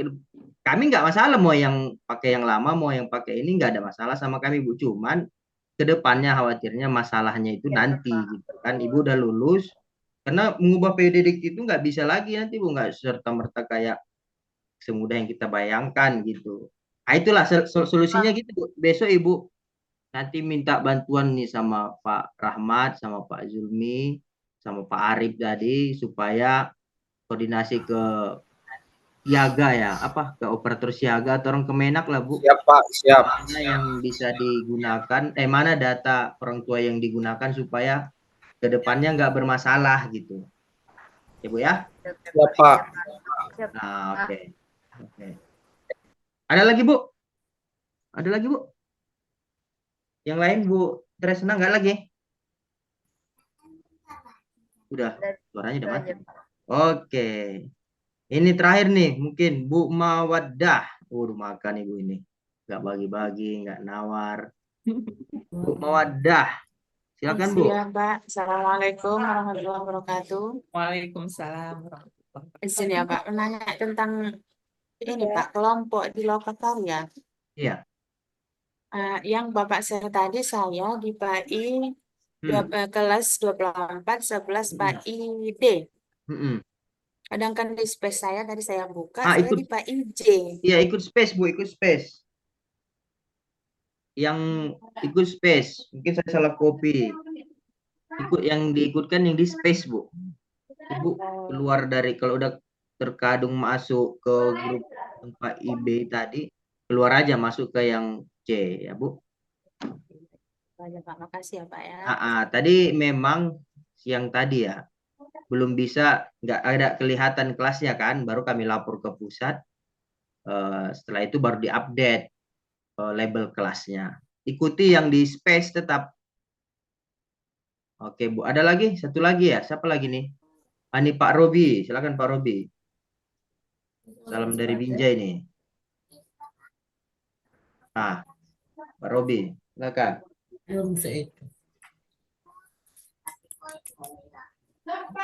kami nggak masalah mau yang pakai yang lama, mau yang pakai ini nggak ada masalah sama kami, Bu. Cuman kedepannya khawatirnya masalahnya itu nanti gitu kan. Ibu udah lulus, karena mengubah PUD Dikti itu nggak bisa lagi nanti, Bu, nggak serta merta kayak semudah yang kita bayangkan gitu. Nah, itulah solusinya gitu, Bu. Besok Ibu nanti minta bantuan nih sama Pak Rahmat, sama Pak Zulmi, sama Pak Arif tadi, supaya koordinasi ke siaga ya, apa ke operator siaga atau orang Kemenak lah, Bu. Siap, Pak. Siap. Mana yang bisa digunakan, mana data orang tua yang digunakan supaya kedepannya nggak bermasalah gitu. Ya, Bu ya? Siap, Pak. Nah, oke. Ada lagi, Bu? Ada lagi, Bu? Yang lain, Bu Tresna nggak lagi? Udah, suaranya udah mati. Oke. Ini terakhir nih, mungkin Bu Mawaddah. Udah makan Ibu ini. Nggak bagi-bagi, nggak nawar. Bu Mawaddah. Silakan, Bu. Siap, Pak. Assalamualaikum warahmatullahi wabarakatuh. Waalaikumsalam warahmatullahi wabarakatuh. Izin ya, Pak, menanya tentang ini, Pak, kelompok di Lokakarya. Iya. Yang Bapak share tadi saya di PAI kelas 24 11 PAI D. Sedangkan di space saya tadi saya buka, saya ikut, di PAI J. Iya, ikut space, Bu, ikut space. Yang ikut space, mungkin saya salah copy. Yang diikutkan yang di space, Bu. Ibu keluar dari, kalau udah terkadung masuk ke grup Pak IB tadi, keluar aja masuk ke yang C ya, Bu. Banyak, Pak, makasih ya, Pak ya. Tadi memang siang tadi ya, belum bisa, nggak ada kelihatan kelasnya kan, baru kami lapor ke pusat. Setelah itu baru diupdate label kelasnya. Ikuti yang di space tetap. Oke, Bu. Ada lagi? Satu lagi ya? Siapa lagi nih? Ini Pak Robi. Silakan Pak Robi. Salam dari Binjai nih. Pak Robi. Silakan.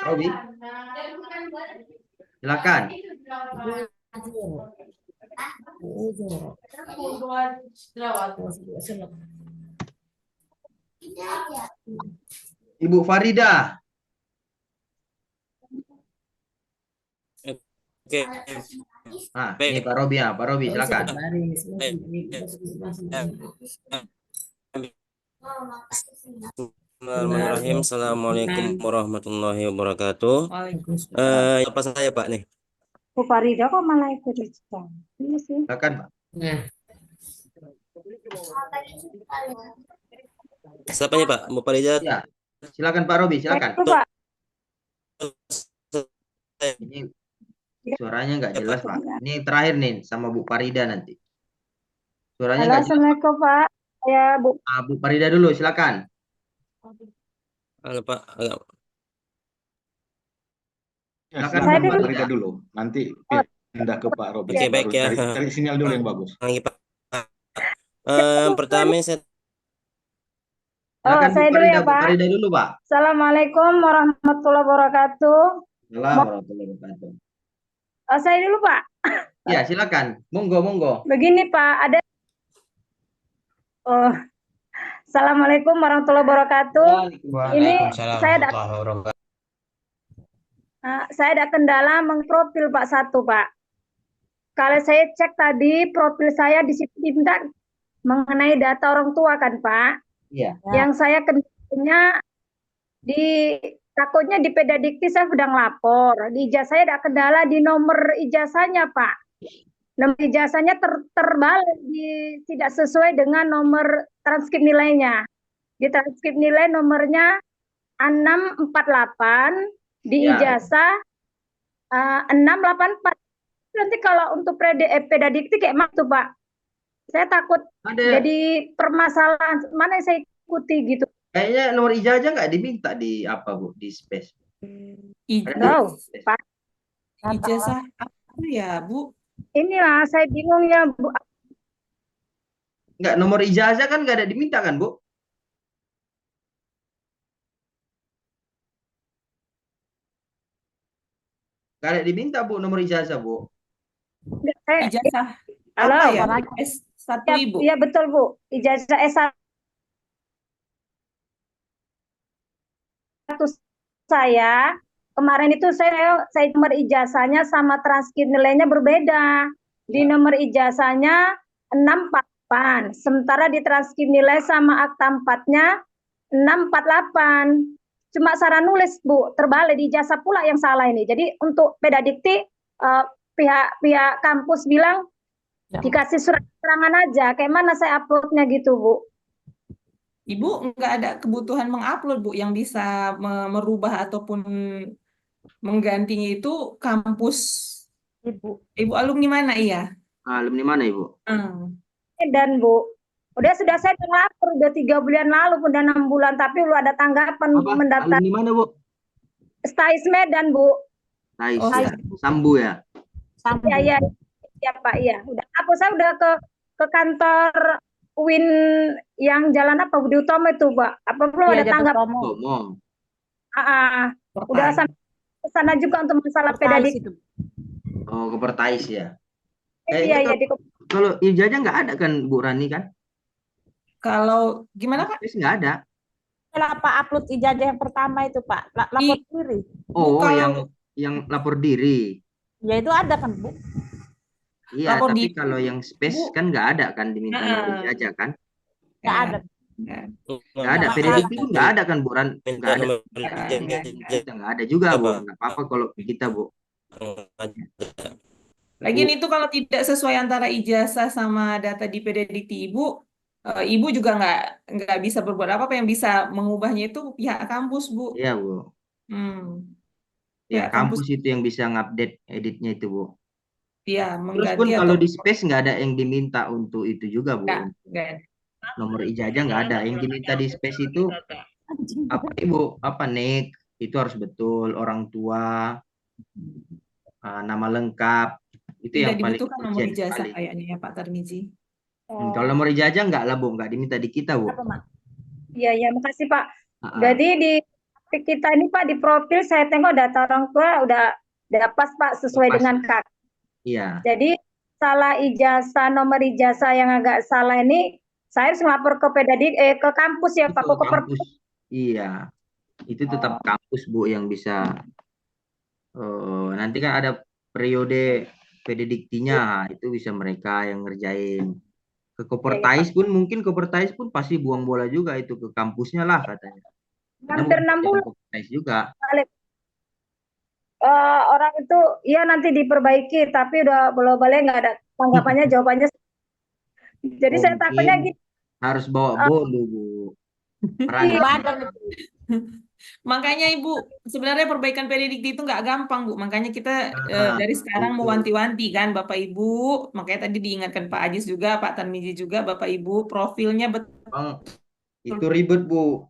Robi. Silakan. Ibu Farida. Oke. Ini Pak Robi ya, Pak Robi silakan. Bismillahirrahmanirrahim. Assalamualaikum warahmatullahi wabarakatuh. Apa saya, Pak nih? Bu Farida kok malah ikut Islam? Iya sih. Silakan, Pak. Siapa nih, Pak? Bu Farida? Ya. Silakan Pak Robi, silakan. Pak. Ini suaranya nggak jelas, Pak. Ini terakhir nih sama Bu Farida nanti. Suaranya nggak jelas. Assalamualaikum, Pak. Ya, Bu. Bu Farida dulu, silakan. Halo, Pak. Ya, silakan Pak Farida dulu. Nanti pindah ke Pak Robi. Oke, baik ya. Cari sinyal dulu yang bagus. Pertama saya saya dulu ya, Pak. Farida dulu, Pak. Assalamualaikum warahmatullahi wabarakatuh. Warahmatullahi wabarakatuh. Saya dulu, Pak. Ya, silakan. Monggo. Begini, Pak, ada Assalamualaikum warahmatullahi wabarakatuh. Ini saya ada kendala mengprofil Pak satu, Pak. Kalau saya cek tadi profil saya di situ diminta mengenai data orang tua kan, Pak. Iya. Yang saya kendalanya takutnya di Pedadikti saya sedang lapor. Di ijazah saya ada kendala di nomor ijazahnya, Pak. Nomor ijazahnya terbalik, tidak sesuai dengan nomor transkrip nilainya. Di transkrip nilai nomornya 648, di ijazah 684. Nanti kalau untuk Pedadikti kayak mana tuh, Pak? Saya takut jadi permasalahan mana yang saya ikuti gitu. Kayaknya nomor ijazah nggak diminta di apa, Bu? Di space. Pak. Ijazah apa ya, Bu? Inilah saya bingung ya, Bu. Enggak, nomor ijazah kan nggak ada diminta kan, Bu? Nggak ada diminta Bu nomor ijazah Bu. Ijazah Halo, apa ya? Bang. S1 Ya, Ibu. iya betul Bu. Ijazah S1 saya kemarin itu saya nomor ijazahnya sama transkrip nilainya berbeda. Di nomor ijazahnya 648, sementara di transkrip nilai sama akta 4-nya 648. Cuma cara nulis Bu, terbalik di ijazah pula yang salah ini. Jadi untuk pedadikti pihak kampus bilang dikasih surat keterangan aja. Kayak mana saya uploadnya gitu Bu? Ibu nggak ada kebutuhan mengupload Bu, yang bisa merubah ataupun menggantinya itu kampus. Ibu alumni mana iya? Alumni mana Ibu? Dan Bu, sudah saya lapor udah 3 bulan lalu, udah 6 bulan, tapi belum ada tanggapan mendaftar. Alumni mana Bu? Stais Medan Bu. Stais ya. Sambu ya. Iya Pak, iya. Saya udah ke kantor UIN yang jalan apa Budi Utomo itu Pak. Apa belum ada tanggapan? Udah sampai ke sana juga untuk masalah pedadik. Oh, ke Pertais ya. Iya. Kalau ijazah nggak ada kan Bu Rani kan? Kalau gimana Pak? Nggak ada. Kenapa upload ijazah yang pertama itu Pak? Lapor diri. Oh, yang lapor diri. Ya itu ada kan Bu? Iya, tapi kalau yang space kan nggak ada kan, diminta nomor ijazah kan? Nggak ada. Nggak ada, pedagog itu nggak ada kan Bu Ran? Nggak ada. Kita nggak ada juga Bu. Nggak apa-apa kalau kita Bu. Lagian itu kalau tidak sesuai antara ijazah sama data di pedadikti Ibu, Ibu juga nggak bisa berbuat apa-apa. Yang bisa mengubahnya itu pihak kampus Bu. Iya Bu. Ya, kampus itu yang bisa ngupdate editnya itu Bu. Iya, Terus pun kalau di space nggak ada yang diminta untuk itu juga Bu. Nggak. Nomor ijazah nggak ada. Yang diminta di space itu apa Ibu? Apa nik? Itu harus betul, orang tua, nama lengkap. Itu tidak yang paling dibutuhkan nomor ijazah kayaknya ya Pak Tarmizi. Kalau nomor ijazah nggak lah Bu, nggak diminta di kita Bu. Iya, makasih Pak. Jadi di kita ini Pak, di profil saya tengok data orang tua udah pas Pak, sesuai dengan KK. Iya. Jadi salah ijazah, nomor ijazah yang agak salah ini, saya harus melapor ke ke kampus ya Pak. Ke kampus. Iya, itu tetap kampus Bu yang bisa. Nanti kan ada periode pedediktinya, itu bisa mereka yang ngerjain. Ke Kopertais pun mungkin Kopertais pun pasti buang bola juga itu ke kampusnya lah katanya. Hampir 6 bulan. Kopertais juga. Orang itu iya nanti diperbaiki, tapi udah boleh nggak ada tanggapannya, jawabannya. Jadi saya takutnya gitu. Harus bawa bolu Bu. Makanya Ibu, sebenarnya perbaikan pededikti itu nggak gampang Bu. Makanya kita dari sekarang mewanti-wanti kan Bapak Ibu. Makanya tadi diingatkan Pak Ajis juga, Pak Tarmizi juga, Bapak Ibu, profilnya betul. Itu ribet Bu.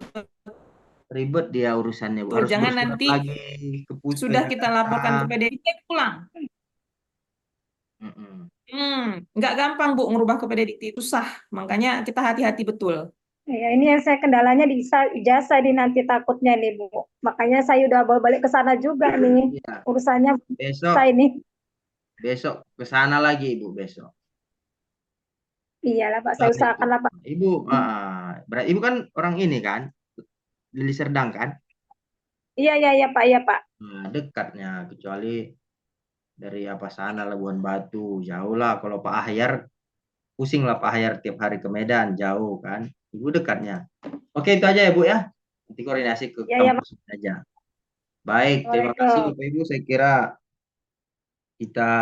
Ribet dia urusannya Bu. Harus jangan nanti lagi sudah kita laporkan ke pededikti pulang. Nggak gampang Bu ngerubah ke pededikti, itu susah. Makanya kita hati-hati betul. Ya, ini yang saya kendalanya di ijazah di nanti takutnya nih Bu. Makanya saya udah balik ke sana juga nih. Urusannya besok ke sana lagi Ibu besok. Iyalah Pak, saya usahakan lah Pak. Ibu, berarti Ibu kan orang ini kan? Deli Serdang kan? Iya Pak. Nah, dekatnya, kecuali dari apa sana Labuan Batu, jauh lah. Kalau Pak Ahyar, pusing lah Pak Ahyar tiap hari ke Medan, jauh kan? Ibu dekatnya. Oke, itu aja ya Bu ya. Nanti koordinasi ke kampus aja. Baik, terima kasih Bapak Ibu. Saya kira kita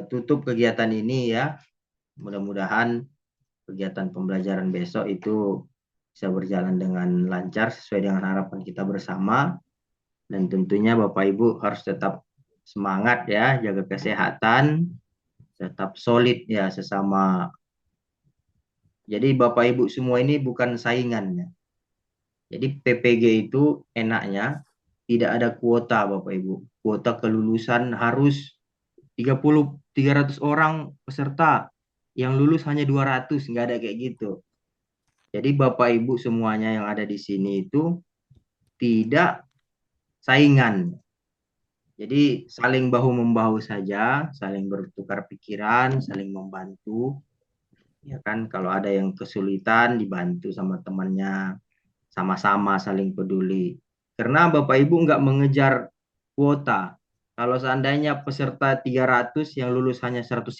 tutup kegiatan ini ya. Mudah-mudahan kegiatan pembelajaran besok itu bisa berjalan dengan lancar sesuai dengan harapan kita bersama. Dan tentunya Bapak Ibu harus tetap semangat ya, jaga kesehatan, tetap solid ya sesama. Jadi Bapak Ibu semua ini bukan saingannya. Jadi PPG itu enaknya tidak ada kuota Bapak Ibu. Kuota kelulusan harus 300 orang peserta. Yang lulus hanya 200, nggak ada kayak gitu. Jadi Bapak Ibu semuanya yang ada di sini itu tidak saingan. Jadi saling bahu-membahu saja, saling bertukar pikiran, saling membantu. Ya kan, kalau ada yang kesulitan dibantu sama temannya, sama-sama saling peduli. Karena Bapak Ibu nggak mengejar kuota. Kalau seandainya peserta 300 yang lulus hanya 150,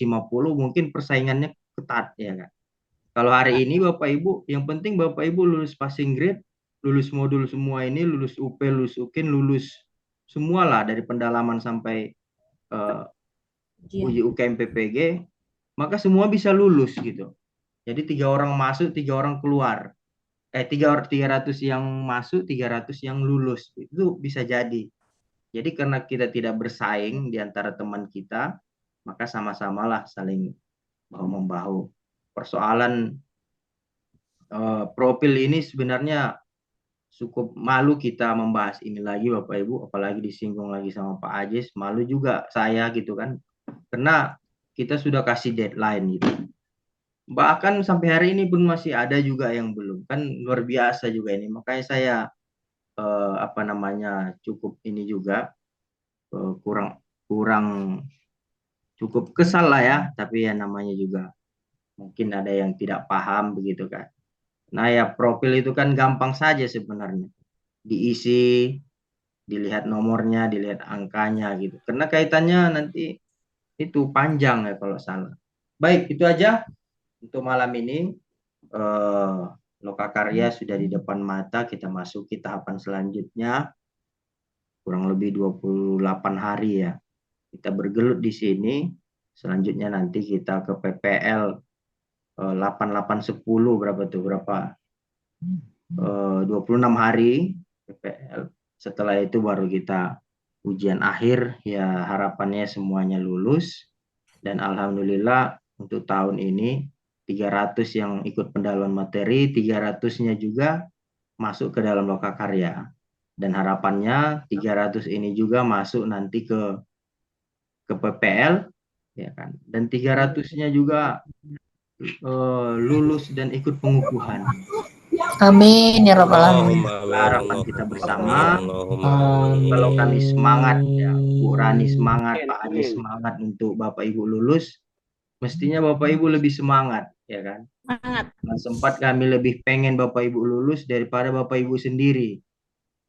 mungkin persaingannya ketat, ya kan. Kalau hari ini Bapak Ibu, yang penting Bapak Ibu lulus passing grade, lulus modul semua ini, lulus UP, lulus UKIN, lulus semualah dari pendalaman sampai uji UKM PPG, maka semua bisa lulus gitu. Jadi 3 orang masuk, 3 orang keluar. 300 yang masuk, 300 yang lulus. Itu bisa jadi. Jadi karena kita tidak bersaing di antara teman kita, maka sama-samalah saling bahu-membahu. Persoalan profil ini sebenarnya cukup malu kita membahas ini lagi Bapak Ibu, apalagi disinggung lagi sama Pak Ajis, malu juga saya gitu kan, karena kita sudah kasih deadline gitu. Bahkan sampai hari ini pun masih ada juga yang belum, kan luar biasa juga ini. Makanya saya cukup ini juga kurang cukup kesal lah ya, tapi ya namanya juga mungkin ada yang tidak paham begitu kan. Nah ya profil itu kan gampang saja sebenarnya, diisi, dilihat nomornya, dilihat angkanya gitu, karena kaitannya nanti itu panjang ya kalau salah. Baik, itu aja untuk malam ini. Lokakarya sudah di depan mata, kita masuki tahapan selanjutnya, kurang lebih 28 hari ya kita bergelut di sini. Selanjutnya nanti kita ke PPL 8810 berapa 26 hari PPL. Setelah itu baru kita ujian akhir, ya harapannya semuanya lulus. Dan alhamdulillah untuk tahun ini 300 yang ikut pendalaman materi, 300-nya juga masuk ke dalam Lokakarya. Dan harapannya 300 ini juga masuk nanti ke PPL, ya kan. Dan 300-nya juga lulus dan ikut pengukuhan. Amin ya rabbal alamin. Harapan kita bersama. Kalau kami semangat, ya Bu Rani semangat, Pak Haji semangat untuk Bapak Ibu lulus, mestinya Bapak Ibu lebih semangat, ya kan? Semangat. Dan sempat kami lebih pengen Bapak Ibu lulus daripada Bapak Ibu sendiri,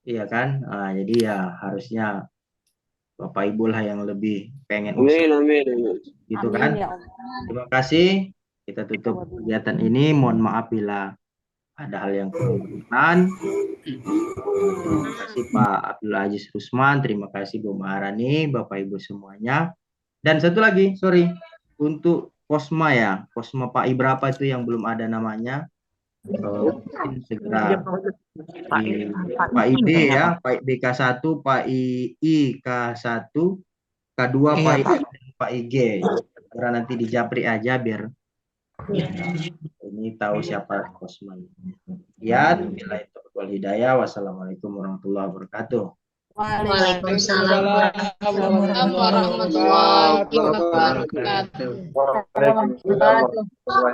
iya kan? Nah, jadi ya harusnya Bapak Ibu lah yang lebih pengen usaha. Amin. Gitu kan? Ya Terima kasih. Kita tutup kegiatan ini. Mohon maaf bila ada hal yang kurang berkenan. Terima kasih Pak Abdul Aziz Rusman, terima kasih Bu Maharani, Bapak Ibu semuanya. Dan satu lagi, sorry, untuk Posma ya, Posma Pak Ibrapa itu yang belum ada namanya, mungkin segera Pak IB ya, Pak IBK1, Pak IK1, K2 Pak I, Pak IG. Segera nanti di Japri aja biar ini tahu siapa Posman. Ya, bila itu wal hidayah. Wassalamualaikum warahmatullahi wabarakatuh. Waalaikumsalam warahmatullahi wabarakatuh.